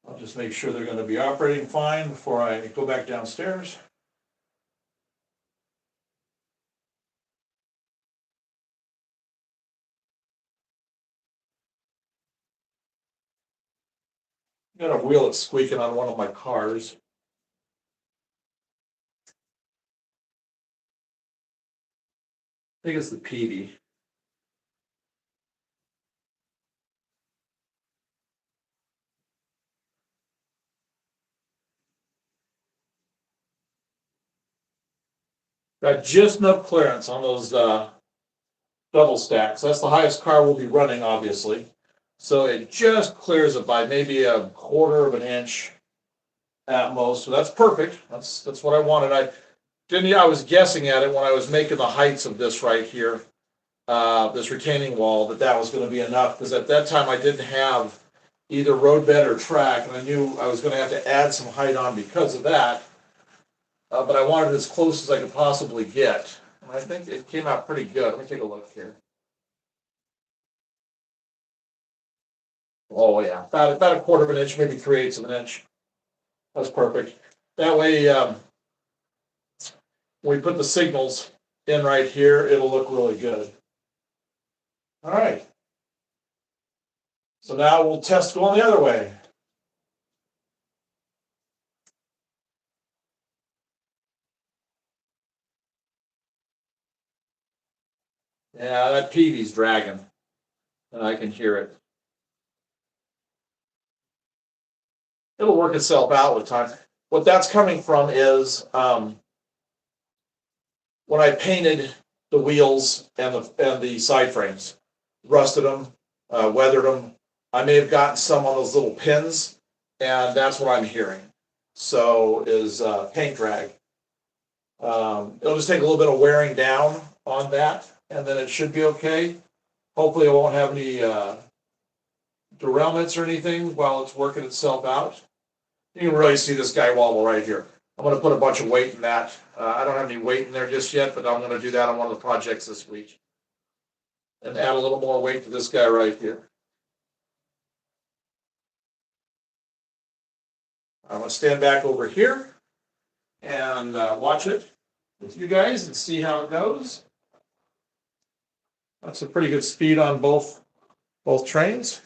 I'll just make sure they're going to be operating fine before I go back downstairs. Got a wheel that's squeaking on one of my cars. I think it's the Peavey. Got just enough clearance on those double stacks. That's the highest car we'll be running, obviously. So it just clears it by maybe a quarter of an inch at most. So that's perfect. That's what I wanted. I was guessing at it when I was making the heights of this right here, this retaining wall, that was going to be enough, because at that time I didn't have either roadbed or track, and I knew I was going to have to add some height on because of that. But I wanted it as close as I could possibly get. And I think it came out pretty good. Let me take a look here. Oh yeah, about a quarter of an inch, maybe 3/8 of an inch. That's perfect. That way, when we put the signals in right here, it'll look really good. All right. So now we'll test going the other way. Yeah, that Peavey's dragging, and I can hear it. It'll work itself out with time. What that's coming from is when I painted the wheels and the side frames, rusted them, weathered them. I may have gotten some on those little pins, and that's what I'm hearing. So is paint drag. It'll just take a little bit of wearing down on that, and then it should be okay. Hopefully, I won't have any derailments or anything while it's working itself out. You can really see this guy wobble right here. I'm gonna put a bunch of weight in that. I don't have any weight in there just yet, but I'm gonna do that on one of the projects this week. And add a little more weight to this guy right here. I'm gonna stand back over here and watch it with you guys and see how it goes. That's a pretty good speed on both trains.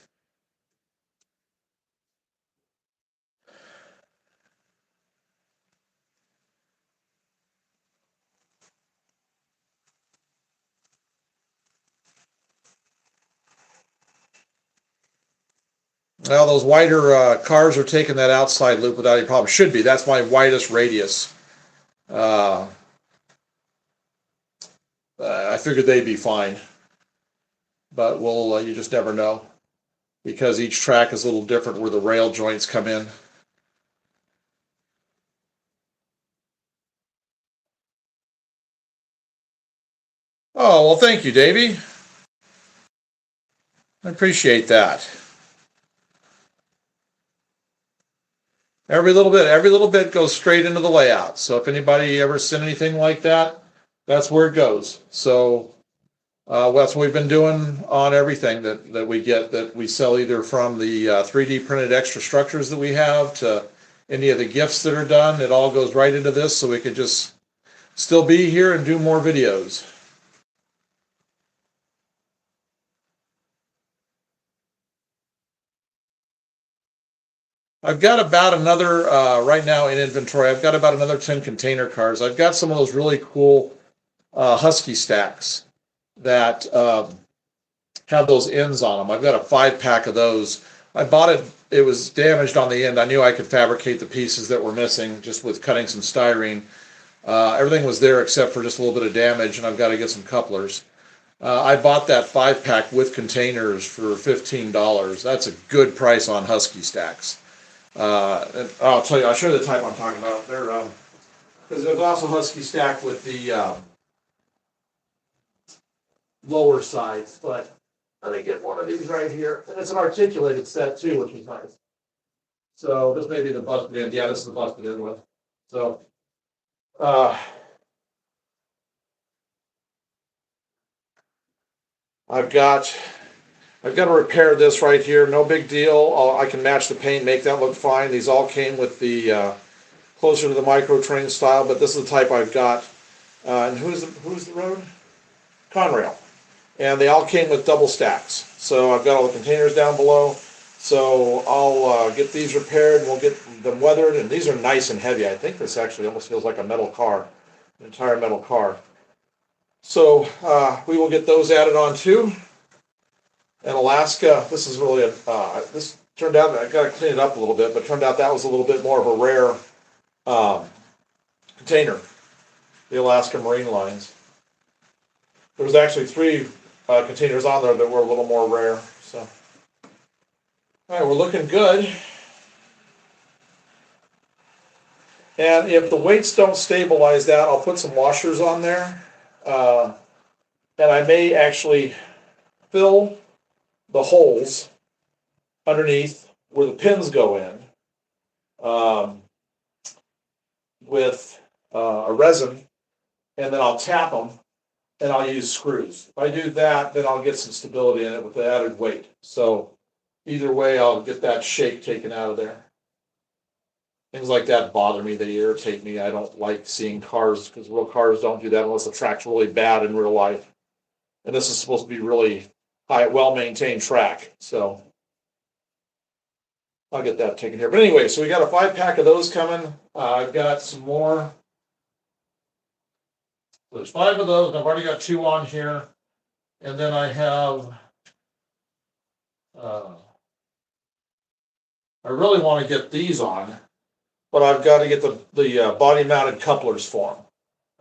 Now those wider cars are taking that outside loop without any problem. Should be. That's my widest radius. I figured they'd be fine, but we'll. You just never know, because each track is a little different where the rail joints come in. Oh, well, thank you, Davey. I appreciate that. Every little bit goes straight into the layout. So if anybody ever sent anything like that, that's where it goes. So that's what we've been doing on everything that we get, that we sell, either from the 3D printed extra structures that we have to any of the gifts that are done. It all goes right into this, so we could just still be here and do more videos. I've got about another, right now in inventory, I've got about another 10 container cars. I've got some of those really cool Husky stacks that have those ends on them. I've got a 5-pack of those. I bought it, it was damaged on the end. I knew I could fabricate the pieces that were missing just with cutting some styrene. Everything was there except for just a little bit of damage, and I've got to get some couplers. I bought that 5-pack with containers for $15. That's a good price on Husky stacks. And I'll tell you, I'll show you the type I'm talking about. They're because there's also Husky stack with the lower sides, but let me get one of these right here. And it's an articulated set too, which is nice. So this may be the busted end. Yeah, this is the busted end one. So I've got to repair this right here. No big deal. I can match the paint, make that look fine. These all came with the closer to the micro train style, but this is the type I've got. And who's the road? Conrail. And they all came with double stacks. So I've got all the containers down below. So I'll get these repaired and we'll get them weathered. And these are nice and heavy. I think this actually almost feels like a metal car, an entire metal car. So we will get those added on too. And Alaska, this is really this turned out, I got to clean it up a little bit, but turned out that was a little bit more of a rare container, the Alaska Marine Lines. There was actually 3 containers on there that were a little more rare. So, all right, we're looking good. And if the weights don't stabilize that, I'll put some washers on there. And I may actually fill the holes underneath where the pins go in with a resin, and then I'll tap them and I'll use screws. If I do that, then I'll get some stability in it with the added weight. So either way, I'll get that shake taken out of there. Things like that bother me, they irritate me. I don't like seeing cars, because real cars don't do that unless the track's really bad in real life. And this is supposed to be really high, well-maintained track, so I'll get that taken care of. But anyway, so we got a 5-pack of those coming. I've got some more. There's 5 of those, and I've already got 2 on here. And then I have, I really want to get these on, but I've got to get the body-mounted couplers for them.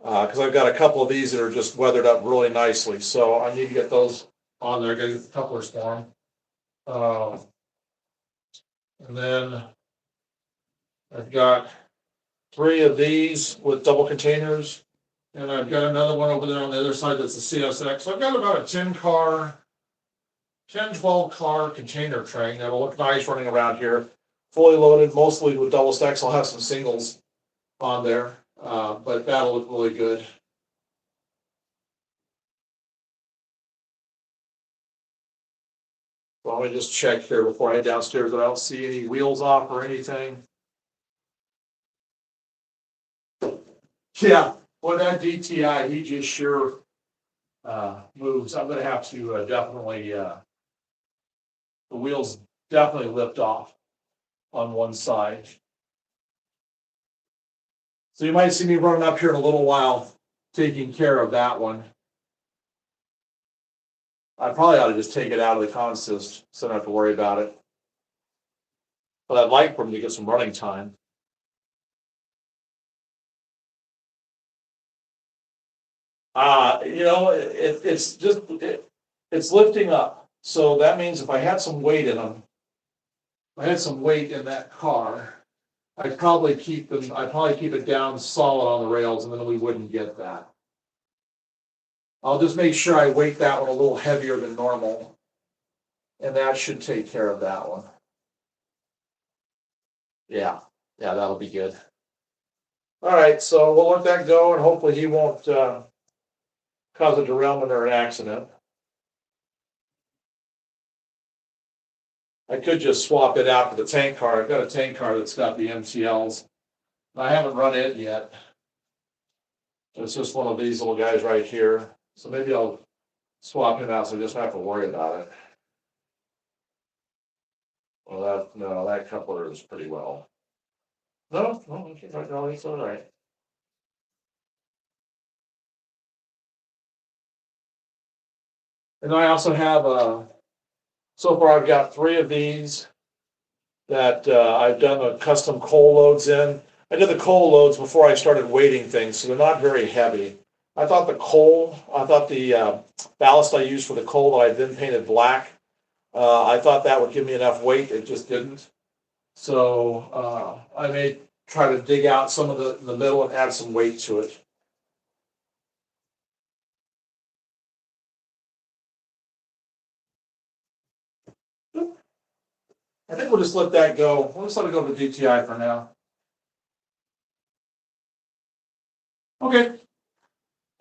Because I've got a couple of these that are just weathered up really nicely. So I need to get those on there, get the couplers for them. And then I've got 3 of these with double containers. And I've got another one over there on the other side that's a CSX. So I've got about a 10 car 10, 12 car container train that'll look nice running around here. Fully loaded, mostly with double stacks. I'll have some singles on there, but that'll look really good. Well, let me just check here before I head downstairs that I don't see any wheels off or anything. Yeah, well, that DTI, he just sure moves. I'm gonna have to definitely, the wheels definitely lift off on one side. So you might see me running up here in a little while, taking care of that one. I probably ought to just take it out of the consist, so I don't have to worry about it. But I'd like for him to get some running time. It's just, it's lifting up. So that means if I had some weight in them, if I had some weight in that car, I'd probably keep it down solid on the rails and then we wouldn't get that. I'll just make sure I weight that one a little heavier than normal. And that should take care of that one. Yeah, that'll be good. All right, so we'll let that go and hopefully he won't cause a derailment or an accident. I could just swap it out for the tank car. I've got a tank car that's got the MTLs. I haven't run it yet. It's just one of these little guys right here. So maybe I'll swap him out so I just don't have to worry about it. Well, that coupler is pretty well. No, it's all right. And I also have so far I've got 3 of these that I've done the custom coal loads in. I did the coal loads before I started weighting things, so they're not very heavy. I thought the ballast I used for the coal that I then painted black, I thought that would give me enough weight. It just didn't. So I may try to dig out some of the middle and add some weight to it. I think we'll just let that go. We'll just let it go to DTI for now. Okay.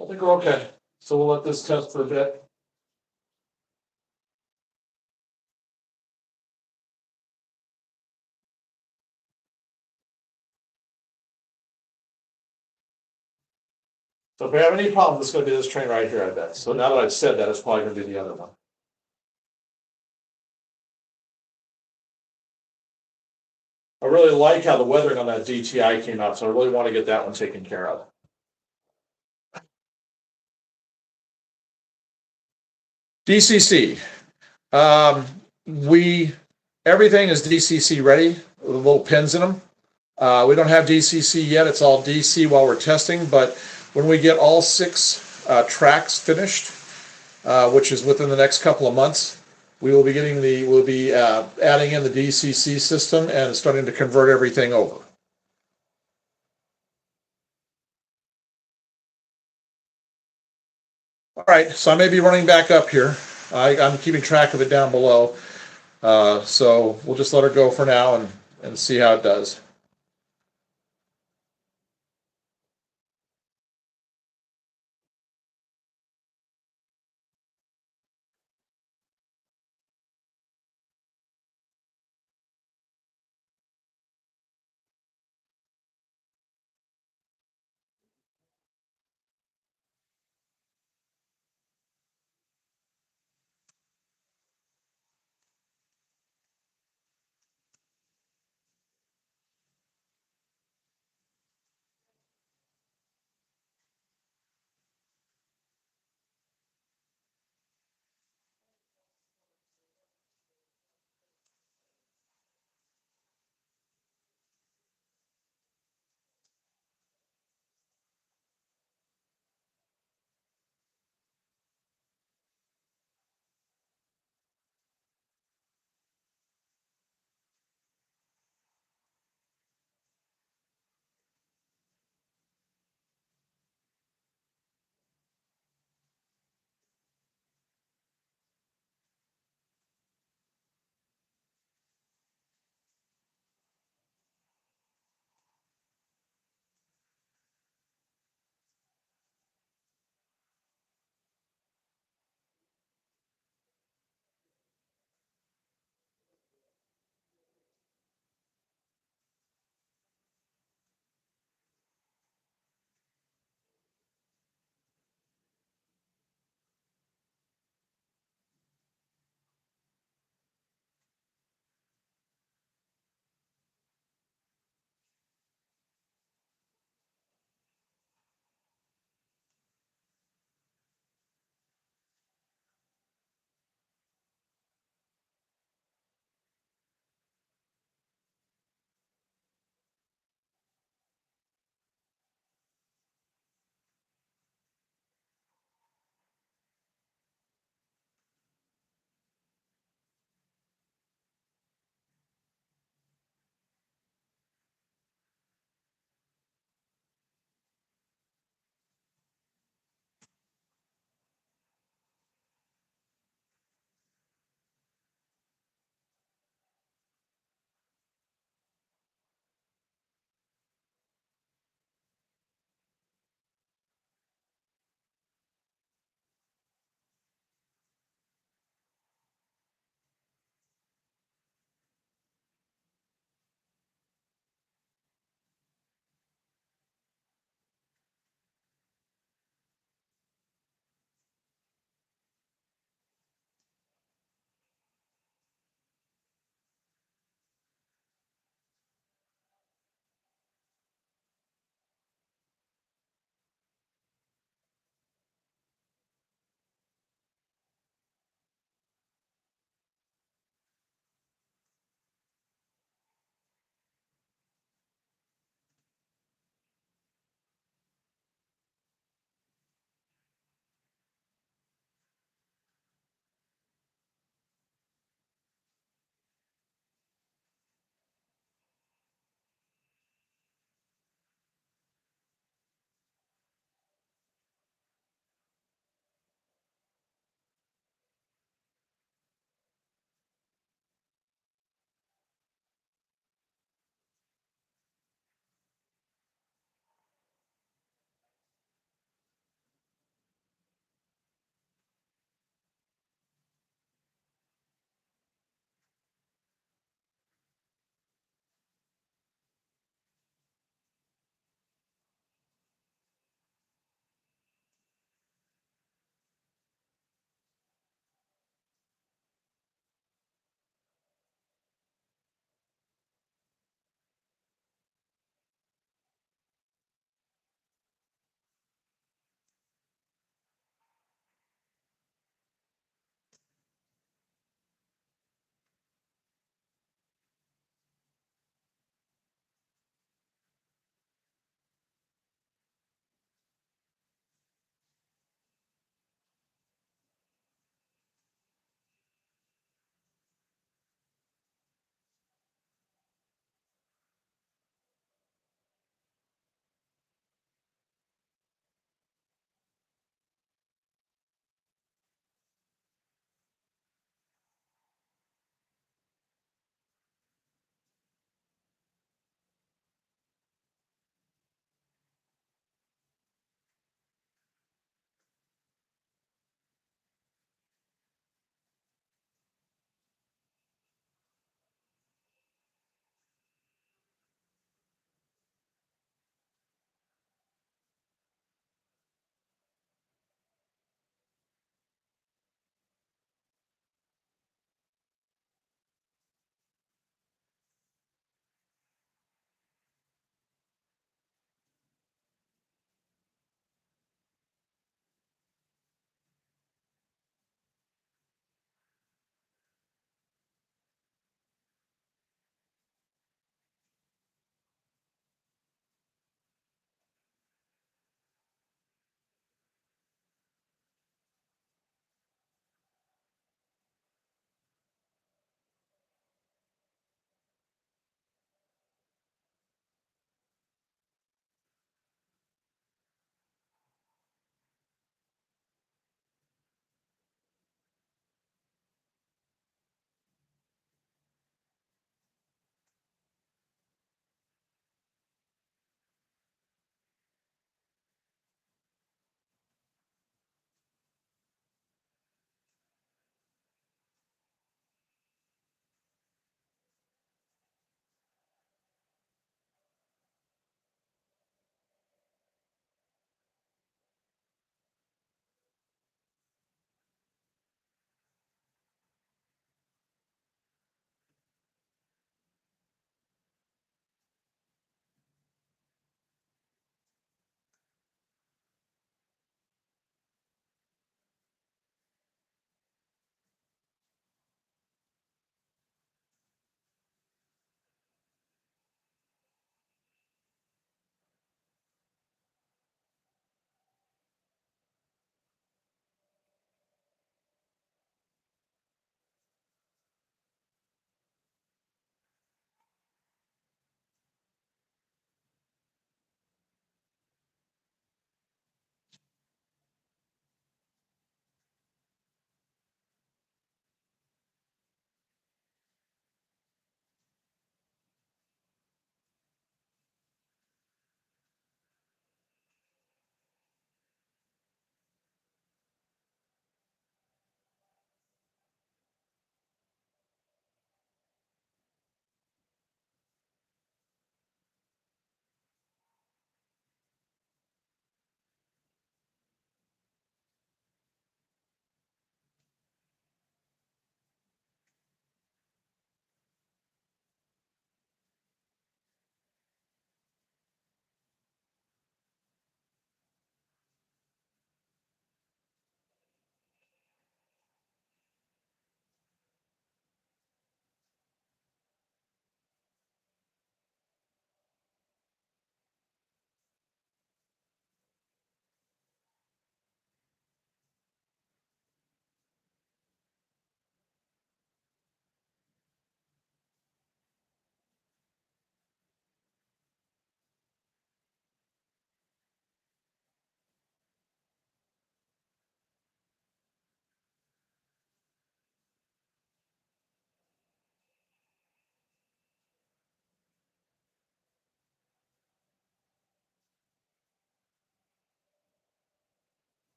I think we're okay. So we'll let this test for a bit. So if we have any problems, it's going to be this train right here, I bet. So now that I've said that, it's probably going to be the other one. I really like how the weathering on that DTI came out, so I really want to get that one taken care of. DCC. Everything is DCC ready with little pins in them. We don't have DCC yet. It's all DC while we're testing, but when we get all 6 tracks finished, which is within the next couple of months, we'll be adding in the DCC system and starting to convert everything over. All right, so I may be running back up here. I'm keeping track of it down below. So we'll just let her go for now and see how it does.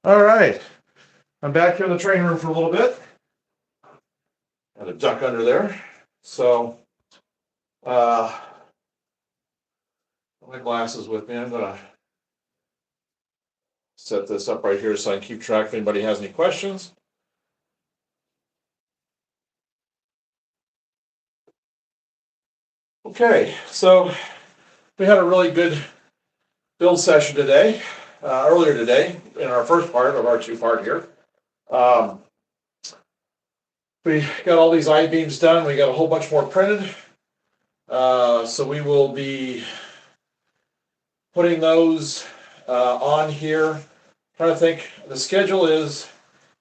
All right, I'm back here in the training room for a little bit. Got a duck under there, so my glasses with me. I'm gonna set this up right here so I can keep track if anybody has any questions. Okay, so we had a really good build session today, earlier today, in our first part of our two-part here. We got all these I-beams done. We got a whole bunch more printed. So we will be putting those on here. Trying to think, the schedule is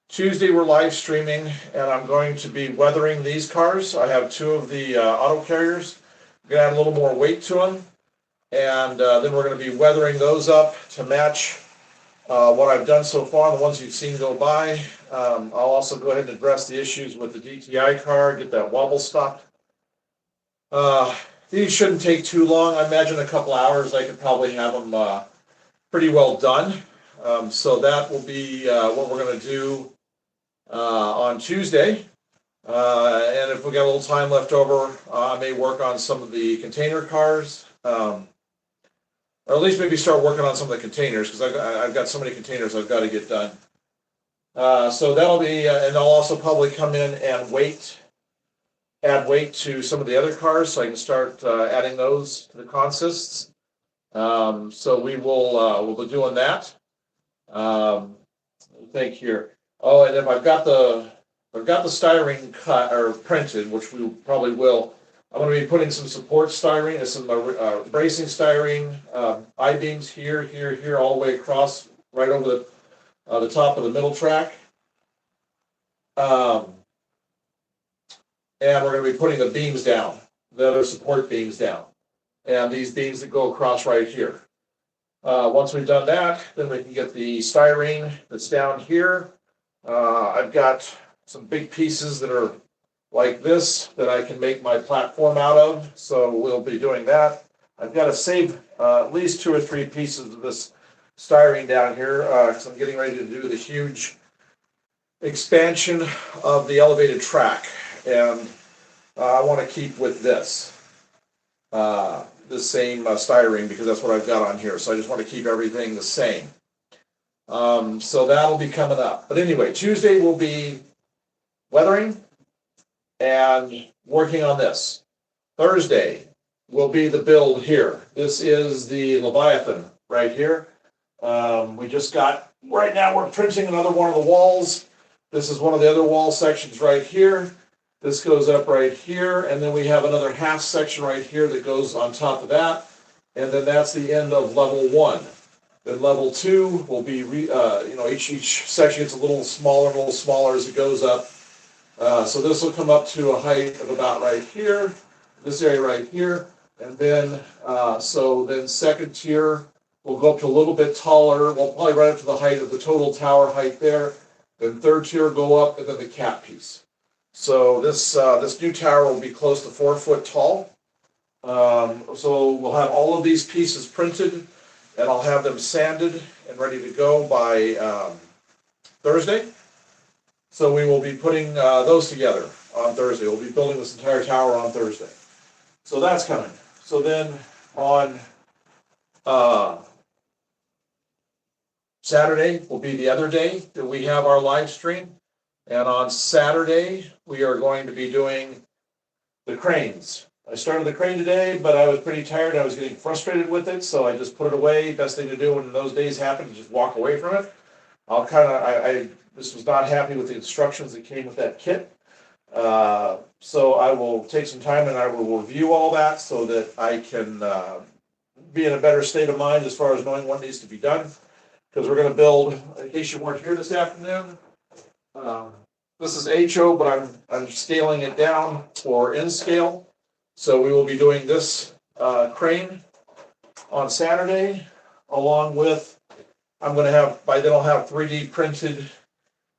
Tuesday we're live streaming, and I'm going to be weathering these cars. I have two of the auto carriers. I'm gonna add a little more weight to them, and then we're going to be weathering those up to match what I've done so far, the ones you've seen go by. I'll also go ahead and address the issues with the DTI car, get that wobble stopped. These shouldn't take too long. I imagine a couple hours I could probably have them pretty well done. So that will be what we're going to do on Tuesday. And if we got a little time left over, I may work on some of the container cars. Or at least maybe start working on some of the containers, because I've got so many containers I've got to get done. So that'll be, and I'll also probably come in and add weight to some of the other cars, so I can start adding those to the consists. So we'll be doing that. Think here. Oh, and if I've got the styrene cut or printed, which we probably will. I'm going to be putting some support styrene, some bracing styrene I-beams here, all the way across, right over the top of the middle track. And we're going to be putting the beams down, the other support beams down, and these beams that go across right here. Once we've done that, then we can get the styrene that's down here. I've got some big pieces that are like this that I can make my platform out of, so we'll be doing that. I've got to save at least 2 or 3 pieces of this styrene down here because I'm getting ready to do the huge expansion of the elevated track, and I want to keep with this same styrene because that's what I've got on here, so I just want to keep everything the same. So that'll be coming up. But anyway, Tuesday will be weathering and working on this. Thursday will be the build here. This is the Leviathan right here. We just got, right now we're printing another one of the walls. This is one of the other wall sections right here. This goes up right here, and then we have another half section right here that goes on top of that. And then that's the end of level 1. Then level 2 will be, each section gets a little smaller as it goes up. So this will come up to a height of about right here, this area right here, and then then second tier will go up to a little bit taller, well probably right up to the height of the total tower height there. Then third tier will go up, and then the cap piece. So this new tower will be close to 4 foot tall. So we'll have all of these pieces printed, and I'll have them sanded and ready to go by Thursday. So we will be putting those together on Thursday. We'll be building this entire tower on Thursday. So that's coming. So then on Saturday will be the other day that we have our live stream. And on Saturday, we are going to be doing the cranes. I started the crane today, but I was pretty tired. I was getting frustrated with it, so I just put it away. Best thing to do when those days happen is just walk away from it. I just was not happy with the instructions that came with that kit. So I will take some time and I will review all that so that I can be in a better state of mind as far as knowing what needs to be done. Because we're going to build, in case you weren't here this afternoon, this is HO, but I'm scaling it down for N scale. So we will be doing this crane on Saturday, along with, I'm going to have, by then I'll have 3D printed.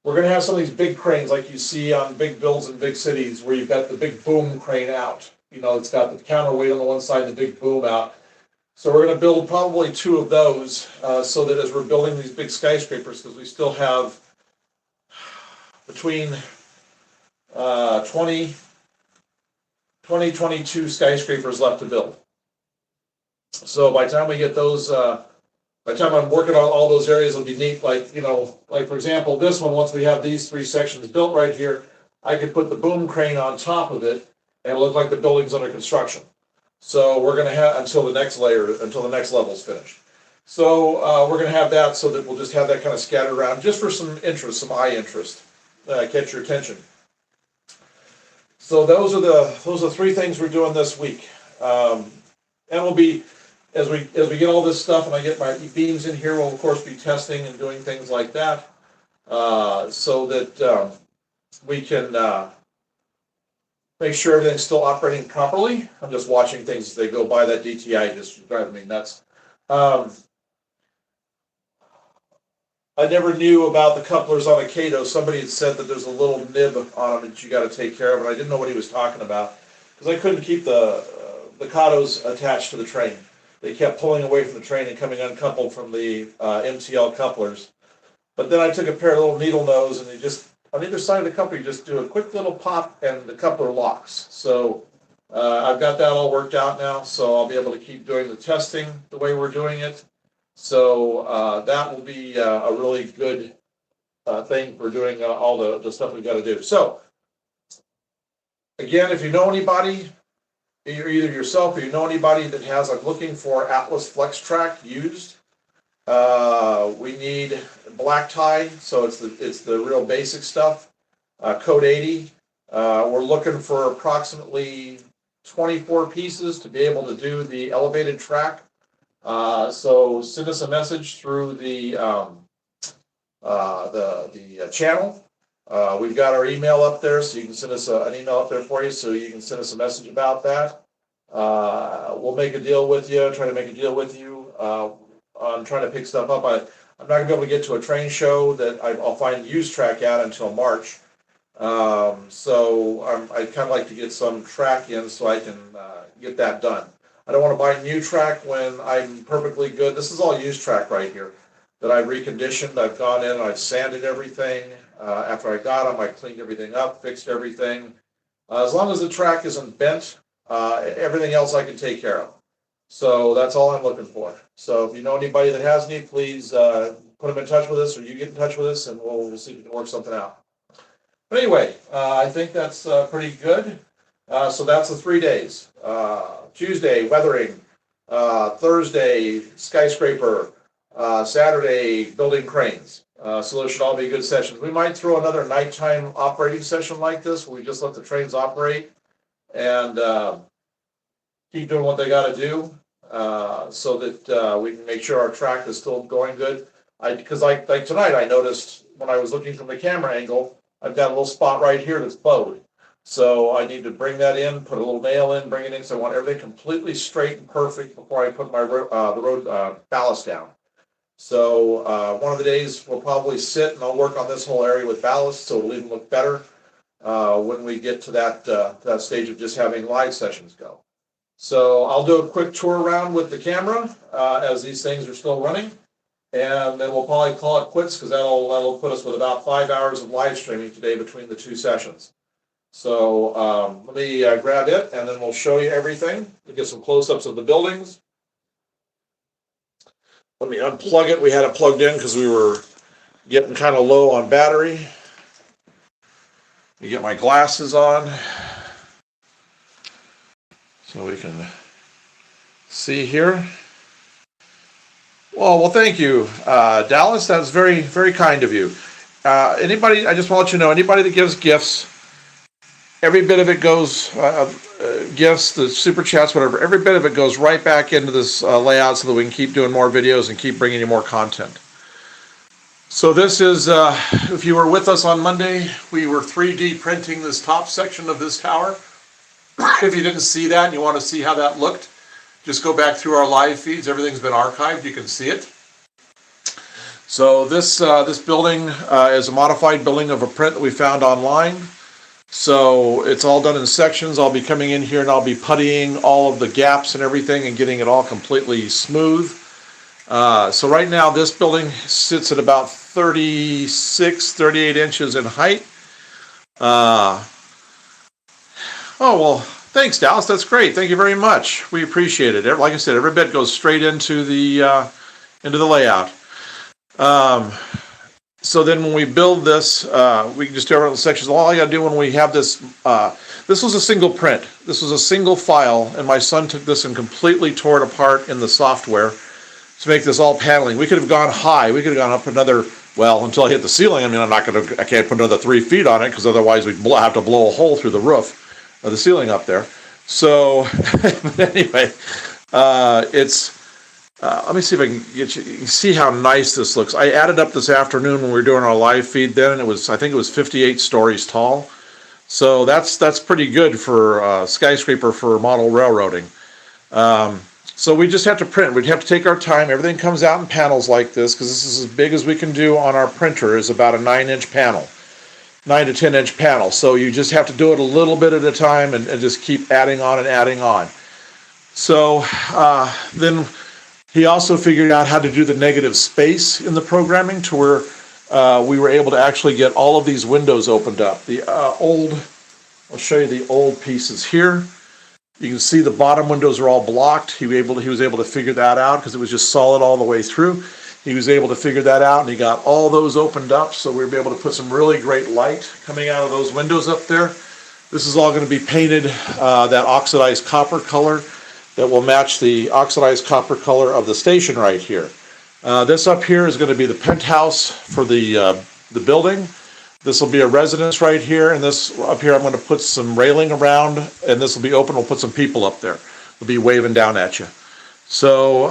We're going to have some of these big cranes like you see on big builds in big cities where you've got the big boom crane out. You know, it's got the counterweight on the one side and the big boom out. So we're gonna build probably 2 of those, so that as we're building these big skyscrapers, because we still have between 22 skyscrapers left to build. So by the time we get those, by the time I'm working on all those areas, it'll be neat, like, like for example, this one, once we have these 3 sections built right here, I could put the boom crane on top of it and look like the building's under construction. So we're gonna have, until the next level's finished. So, we're gonna have that so that we'll just have that kind of scattered around, just for some interest, some eye interest, catch your attention. So those are 3 things we're doing this week. And we'll be, as we get all this stuff and I get my beams in here, we'll of course be testing and doing things like that, so that we can make sure everything's still operating properly. I'm just watching things as they go by. That DTI just driving me nuts. I never knew about the couplers on a Kato. Somebody had said that there's a little nib on them that you got to take care of, and I didn't know what he was talking about because I couldn't keep the Katos attached to the train. They kept pulling away from the train and coming uncoupled from the MTL couplers. But then I took a pair of little needle nose, and they just, on either side of the coupler, you just do a quick little pop and the coupler locks. So I've got that all worked out now, so I'll be able to keep doing the testing the way we're doing it. So that will be a really good thing for doing all the stuff we've got to do. So again, if you know anybody, either yourself or you know anybody that has, I'm looking for Atlas FlexTrack used. We need black tie, so it's the real basic stuff. Code 80. We're looking for approximately 24 pieces to be able to do the elevated track. So send us a message through the channel. We've got our email up there, so you can send us an email up there for you, so you can send us a message about that. We'll make a deal with you, try to make a deal with you on trying to pick stuff up. I'm not gonna be able to get to a train show that I'll find used track at until March. So I'd kind of like to get some track in so I can get that done. I don't want to buy new track when I'm perfectly good. This is all used track right here that I've reconditioned. I've gone in and I've sanded everything. After I got them, I cleaned everything up, fixed everything. As long as the track isn't bent, everything else I can take care of. So that's all I'm looking for. So if you know anybody that has any, please put them in touch with us, or you get in touch with us, and we'll see if we can work something out. But anyway, I think that's pretty good. So that's the 3 days. Tuesday, weathering. Thursday, skyscraper. Saturday, building cranes. So those should all be good sessions. We might throw another nighttime operating session like this, where we just let the trains operate and keep doing what they got to do, so that we can make sure our track is still going good. Because like tonight, I noticed when I was looking from the camera angle, I've got a little spot right here that's bowed. So I need to bring that in, put a little nail in, bring it in. So I want everything completely straight and perfect before I put my the road ballast down. So one of the days we'll probably sit and I'll work on this whole area with ballast, so it'll even look better when we get to that stage of just having live sessions go. So I'll do a quick tour around with the camera as these things are still running, and then we'll probably call it quits, because that'll put us with about 5 hours of live streaming today between the 2 sessions. So let me grab it, and then we'll show you everything. We'll get some close-ups of the buildings. Let me unplug it. We had it plugged in because we were getting kind of low on battery. Let me get my glasses on so we can see here. Well, thank you, Dallas. That's very, very kind of you. Anybody, I just want to let you know, anybody that gives gifts, every bit of it goes, gifts, the super chats, whatever, every bit of it goes right back into this layout so that we can keep doing more videos and keep bringing you more content. So this is, if you were with us on Monday, we were 3D printing this top section of this tower. If you didn't see that and you want to see how that looked, just go back through our live feeds. Everything's been archived. You can see it. So this building is a modified building of a print that we found online. So it's all done in sections. I'll be coming in here and I'll be puttying all of the gaps and everything and getting it all completely smooth. So right now this building sits at about 36, 38 inches in height. Oh, well, thanks, Dallas. That's great. Thank you very much. We appreciate it. Like I said, every bit goes straight into the layout. So then when we build this, we can just do our little sections. All I gotta do when we have this, this was a single print. This was a single file, and my son took this and completely tore it apart in the software to make this all paneling. We could have gone high. We could have gone up another, well, until I hit the ceiling. I mean, I can't put another 3 feet on it because otherwise we'd have to blow a hole through the roof of the ceiling up there. So, but anyway, let me see if I can get you can see how nice this looks. I added up this afternoon when we were doing our live feed then, and I think it was 58 stories tall. So that's pretty good for skyscraper for model railroading. So we just have to print. We'd have to take our time. Everything comes out in panels like this because this is as big as we can do on our printer, is about a 9-inch panel, 9 to 10-inch panel. So you just have to do it a little bit at a time and just keep adding on and adding on. So then he also figured out how to do the negative space in the programming to where we were able to actually get all of these windows opened up. I'll show you the old pieces here. You can see the bottom windows are all blocked. He was able to figure that out because it was just solid all the way through. He was able to figure that out, and he got all those opened up, so we were able to put some really great light coming out of those windows up there. This is all going to be painted that oxidized copper color that will match the oxidized copper color of the station right here. This up here is going to be the penthouse for the building. This will be a residence right here, and this up here I'm going to put some railing around, and this will be open. We'll put some people up there. They'll be waving down at you. So,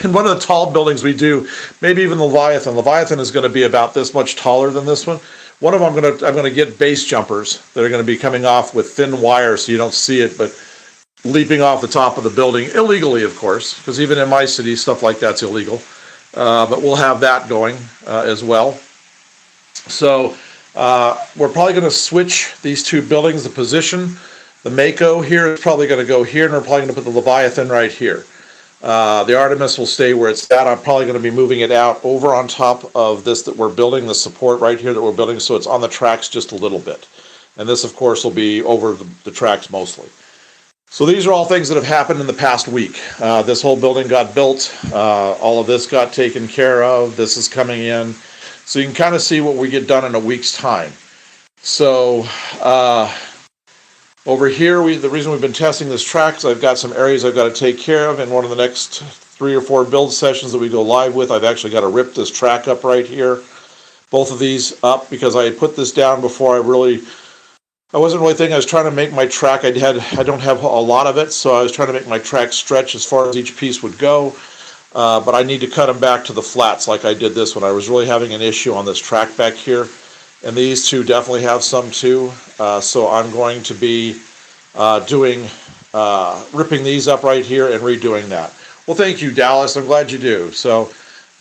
in one of the tall buildings we do, maybe even the Leviathan. Leviathan is going to be about this much taller than this one. One of them I'm going to get base jumpers that are going to be coming off with thin wire so you don't see it, but leaping off the top of the building, illegally, of course, because even in my city, stuff like that's illegal. But we'll have that going as well. So we're probably going to switch these two buildings, the position. The Mako here is probably going to go here, and we're probably going to put the Leviathan right here. The Artemis will stay where it's at. I'm probably going to be moving it out over on top of this that we're building, the support right here that we're building, so it's on the tracks just a little bit. And this, of course, will be over the tracks mostly. So these are all things that have happened in the past week. This whole building got built. All of this got taken care of. This is coming in. So you can kind of see what we get done in a week's time. So over here, the reason we've been testing this track is I've got some areas I've got to take care of in one of the next 3 or 4 build sessions that we go live with. I've actually got to rip this track up right here. Both of these up because I had put this down before I wasn't really thinking. I was trying to make my track. I don't have a lot of it, so I was trying to make my track stretch as far as each piece would go. But I need to cut them back to the flats like I did this one. I was really having an issue on this track back here. And these two definitely have some too. So I'm going to be ripping these up right here and redoing that. Well, thank you, Dallas. I'm glad you do. So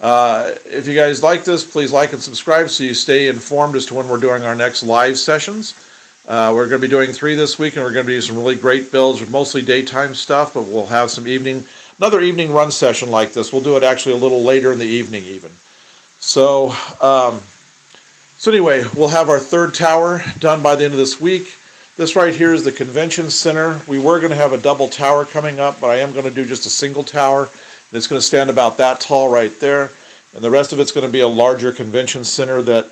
if you guys like this, please like and subscribe so you stay informed as to when we're doing our next live sessions. We're going to be doing 3 this week, and we're going to do some really great builds with mostly daytime stuff, but we'll have some another evening run session like this. We'll do it actually a little later in the evening even. So anyway, we'll have our 3rd tower done by the end of this week. This right here is the convention center. We were going to have a double tower coming up, but I am going to do just a single tower. And it's going to stand about that tall right there. And the rest of it's going to be a larger convention center that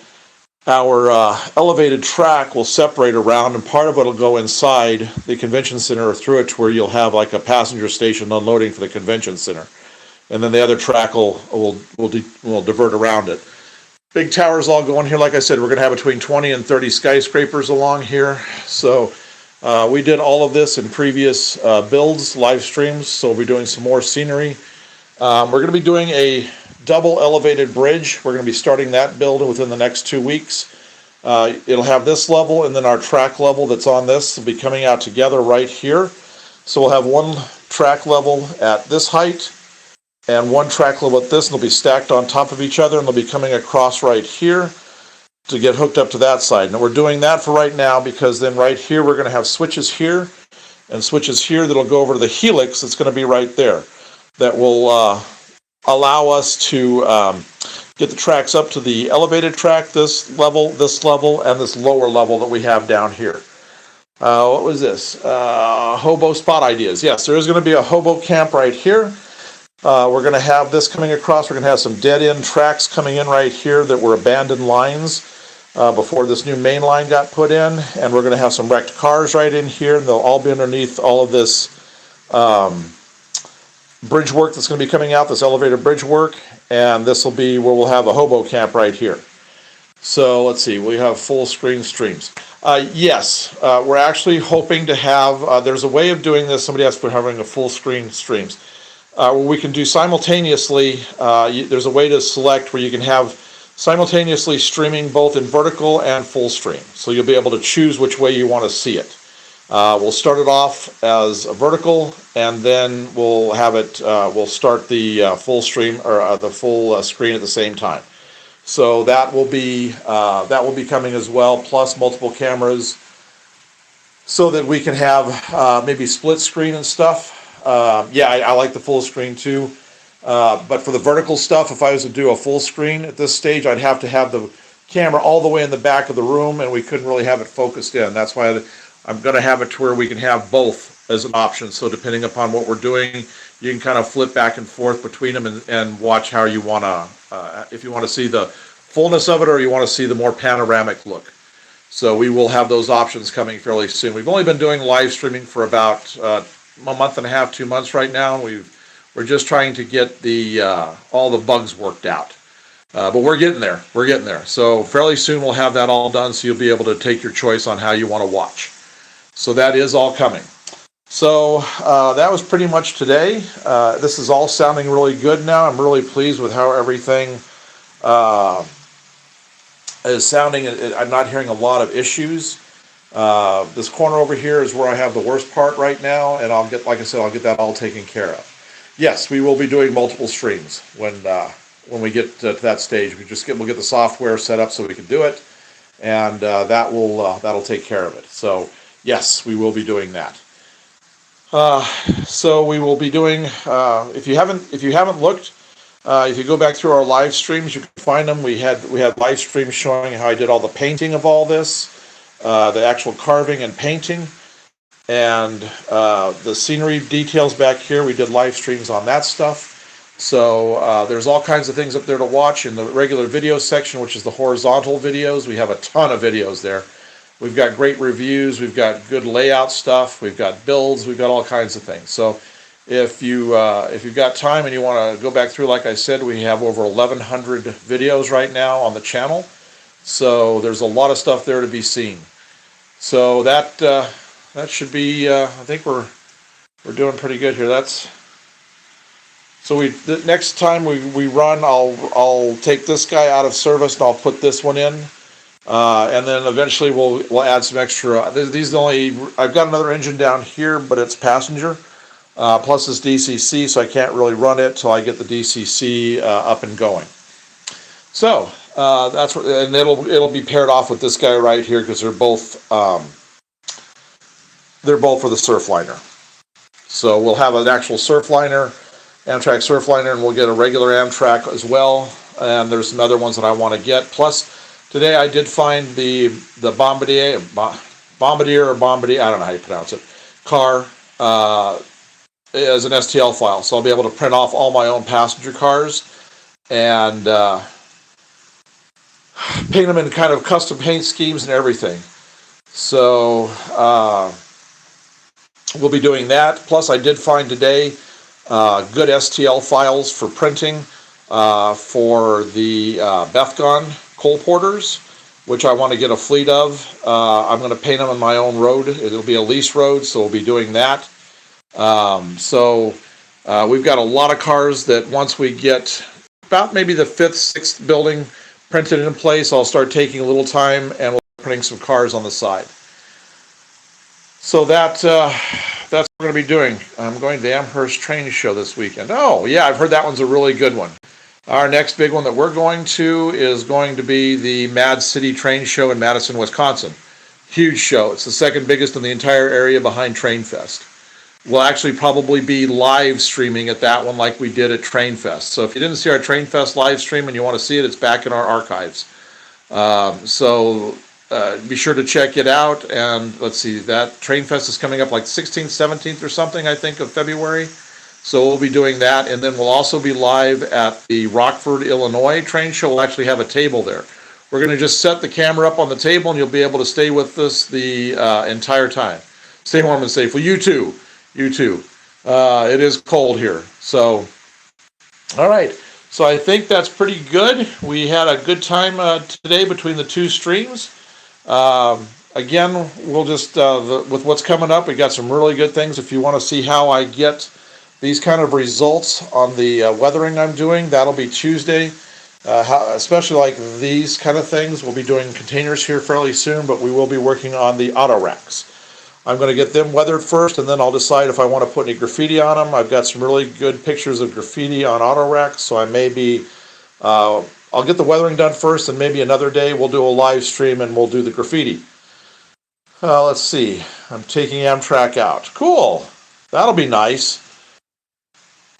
our elevated track will separate around, and part of it will go inside the convention center or through it to where you'll have like a passenger station unloading for the convention center. And then the other track will divert around it. Big towers all going here. Like I said, we're going to have between 20 and 30 skyscrapers along here. So we did all of this in previous builds, live streams, so we'll be doing some more scenery. We're going to be doing a double elevated bridge. We're going to be starting that build within the next 2 weeks. It'll have this level, and then our track level that's on this will be coming out together right here. So we'll have one track level at this height and one track level at this, and they'll be stacked on top of each other, and they'll be coming across right here. to get hooked up to that side. Now we're doing that for right now because then right here we're going to have switches here and switches here that'll go over to the helix that's going to be right there. That will allow us to get the tracks up to the elevated track, this level, and this lower level that we have down here. What was this? Hobo spot ideas. Yes, there is going to be a hobo camp right here. We're going to have this coming across. We're going to have some dead-end tracks coming in right here that were abandoned lines before this new main line got put in. And we're going to have some wrecked cars right in here. And they'll all be underneath all of this bridge work that's going to be coming out, this elevator bridge work. And this will be where we'll have a hobo camp right here. So let's see, we have full screen streams. Yes, we're actually hoping to have, there's a way of doing this. Somebody asked for having a full screen streams. We can do simultaneously, there's a way to select where you can have simultaneously streaming both in vertical and full stream. So you'll be able to choose which way you want to see it. We'll start it off as a vertical, and then we'll have it, we'll start the full stream, or the full screen at the same time. So that will be coming as well, plus multiple cameras, so that we can have maybe split screen and stuff. Yeah, I like the full screen too. But for the vertical stuff, if I was to do a full screen at this stage, I'd have to have the camera all the way in the back of the room, and we couldn't really have it focused in. That's why I'm going to have it to where we can have both as an option. So depending upon what we're doing, you can kind of flip back and forth between them and watch how you want to, if you want to see the fullness of it or you want to see the more panoramic look. So we will have those options coming fairly soon. We've only been doing live streaming for about a month and a half, 2 months right now. We're just trying to get the all the bugs worked out. But we're getting there. We're getting there. So fairly soon we'll have that all done, so you'll be able to take your choice on how you want to watch. So that is all coming. So that was pretty much today. This is all sounding really good now. I'm really pleased with how everything is sounding. I'm not hearing a lot of issues. This corner over here is where I have the worst part right now, and I'll get, like I said, I'll get that all taken care of. Yes, we will be doing multiple streams when we get to that stage. We'll get the software set up so we can do it, and that'll take care of it. So yes, we will be doing that. So we will be doing. If you haven't looked, if you go back through our live streams, you can find them. We had live streams showing how I did all the painting of all this, the actual carving and painting, and the scenery details back here. We did live streams on that stuff. So there's all kinds of things up there to watch in the regular video section, which is the horizontal videos. We have a ton of videos there. We've got great reviews. We've got good layout stuff. We've got builds. We've got all kinds of things. So if you've got time and you want to go back through, like I said, we have over 1,100 videos right now on the channel. So there's a lot of stuff there to be seen. So that should be. I think we're doing pretty good here. So the next time we run, I'll take this guy out of service and I'll put this one in. And then eventually we'll add some extra. I've got another engine down here, but it's passenger, plus this DCC, so I can't really run it till I get the DCC up and going. So that's what, and it'll be paired off with this guy right here because they're both for the Surfliner. So we'll have an actual Surfliner, Amtrak Surfliner, and we'll get a regular Amtrak as well. And there's some other ones that I want to get. Plus, today I did find the Bombardier, I don't know how you pronounce it, car as an STL file. So I'll be able to print off all my own passenger cars and paint them in kind of custom paint schemes and everything. So we'll be doing that. Plus I did find today good STL files for printing for the Bethgon coal porters, which I want to get a fleet of. I'm going to paint them on my own road. It'll be a lease road, so we'll be doing that. So we've got a lot of cars that once we get about maybe the 5th, 6th building printed in place, I'll start taking a little time and we'll be printing some cars on the side. So that's what we're going to be doing. I'm going to the Amherst Train Show this weekend. Oh, yeah, I've heard that one's a really good one. Our next big one that we're going to is going to be the Mad City Train Show in Madison, Wisconsin. Huge show. It's the second biggest in the entire area behind Train Fest. We'll actually probably be live streaming at that one like we did at Train Fest. So if you didn't see our Train Fest live stream and you want to see it, it's back in our archives. Be sure to check it out. And let's see, that Train Fest is coming up like 16th, 17th or something, I think, of February. So we'll be doing that. And then we'll also be live at the Rockford, Illinois train show. We'll actually have a table there. We're going to just set the camera up on the table and you'll be able to stay with us the entire time. Stay warm and safe. Well, you too. You too. It is cold here. So, all right. So I think that's pretty good. We had a good time today between the two streams. Again, we'll just, with what's coming up, we got some really good things. If you want to see how I get these kind of results on the weathering I'm doing, that'll be Tuesday. Especially like these kind of things. We'll be doing containers here fairly soon, but we will be working on the auto racks. I'm going to get them weathered first, and then I'll decide if I want to put any graffiti on them. I've got some really good pictures of graffiti on auto racks, so I may be, I'll get the weathering done first, and maybe another day we'll do a live stream and we'll do the graffiti. Let's see. I'm taking Amtrak out. Cool. That'll be nice.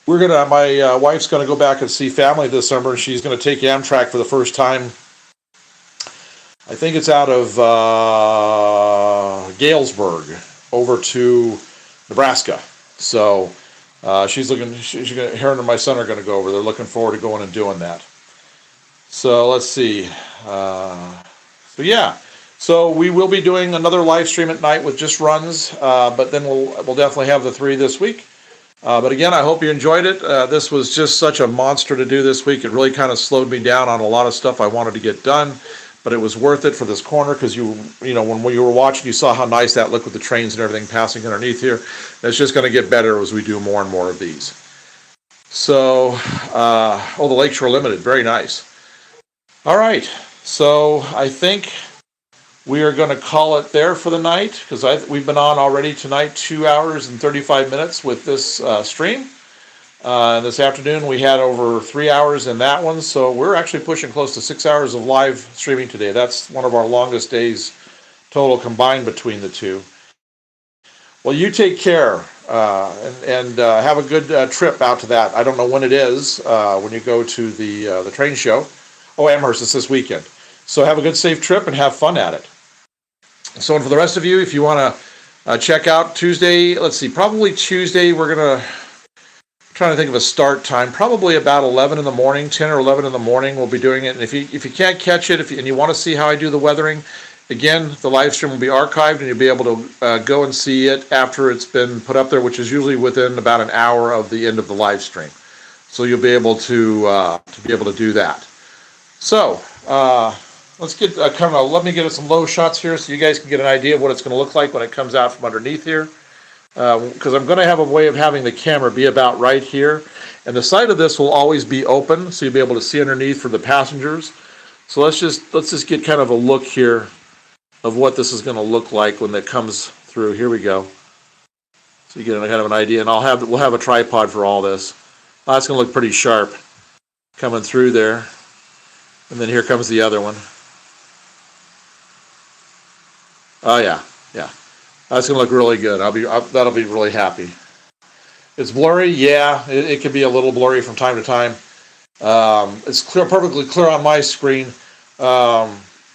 My wife's gonna go back and see family this summer, and she's gonna take Amtrak for the first time. I think it's out of Galesburg over to Nebraska. So her and my son are gonna go over. They're looking forward to going and doing that. So let's see. So we will be doing another live stream at night with just runs, but then we'll definitely have the 3 this week. But again, I hope you enjoyed it. This was just such a monster to do this week. It really kind of slowed me down on a lot of stuff I wanted to get done, but it was worth it for this corner because when you were watching, you saw how nice that looked with the trains and everything passing underneath here. It's just going to get better as we do more and more of these. So, the Lakeshore Limited, very nice. All right, so I think we are going to call it there for the night because we've been on already tonight 2 hours and 35 minutes with this stream. This afternoon we had over 3 hours in that one, so we're actually pushing close to 6 hours of live streaming today. That's one of our longest days total combined between the two. Well, you take care and have a good trip out to that. I don't know when it is when you go to the train show. Oh, Amherst, it's this weekend. So have a good, safe trip and have fun at it. So, and for the rest of you, if you want to check out Tuesday, let's see, probably Tuesday, we're trying to think of a start time, probably about 11 in the morning, 10 or 11 in the morning, we'll be doing it. And if you can't catch it, and you want to see how I do the weathering, again, the live stream will be archived and you'll be able to go and see it after it's been put up there, which is usually within about an hour of the end of the live stream. So you'll be able to do that. So, let's get let me get some low shots here so you guys can get an idea of what it's going to look like when it comes out from underneath here. Because I'm going to have a way of having the camera be about right here. And the side of this will always be open, so you'll be able to see underneath for the passengers. So let's just get kind of a look here of what this is going to look like when it comes through. Here we go. So you get kind of an idea. And we'll have a tripod for all this. That's going to look pretty sharp coming through there. And then here comes the other one. Oh yeah. That's gonna look really good. That'll be really happy. It's blurry, yeah. It can be a little blurry from time to time. It's perfectly clear on my screen, but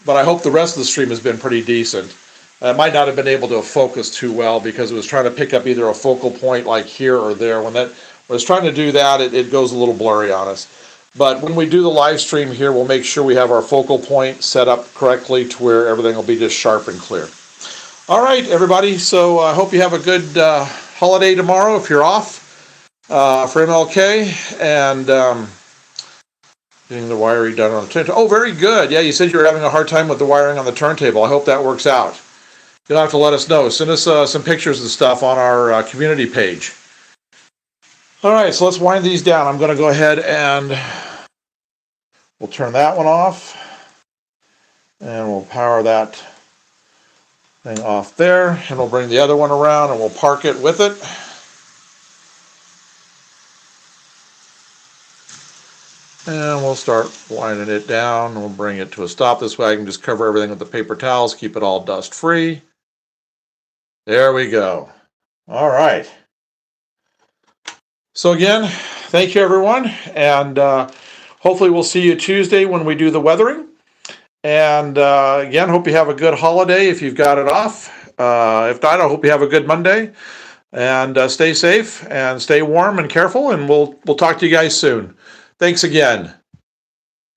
I hope the rest of the stream has been pretty decent. I might not have been able to focus too well because it was trying to pick up either a focal point like here or there. When it's trying to do that, it goes a little blurry on us. But when we do the live stream here, we'll make sure we have our focal point set up correctly to where everything will be just sharp and clear. All right, everybody. So I hope you have a good holiday tomorrow if you're off for MLK. And getting the wiring done on the turntable. Oh, very good. Yeah, you said you were having a hard time with the wiring on the turntable. I hope that works out. You'll have to let us know. Send us some pictures and stuff on our community page. All right, so let's wind these down. I'm going to go ahead and we'll turn that one off. And we'll power that thing off there. And we'll bring the other one around and we'll park it with it. And we'll start winding it down. We'll bring it to a stop. This way I can just cover everything with the paper towels, keep it all dust free. There we go. All right. So again, thank you everyone. And hopefully we'll see you Tuesday when we do the weathering. And again, hope you have a good holiday if you've got it off. If not, I hope you have a good Monday. And stay safe and stay warm and careful. And we'll talk to you guys soon. Thanks again.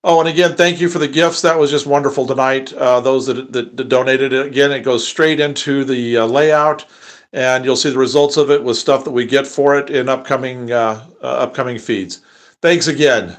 Oh, and again, thank you for the gifts. That was just wonderful tonight. Those that donated it, again, it goes straight into the layout, and you'll see the results of it with stuff that we get for it in upcoming feeds. Thanks again.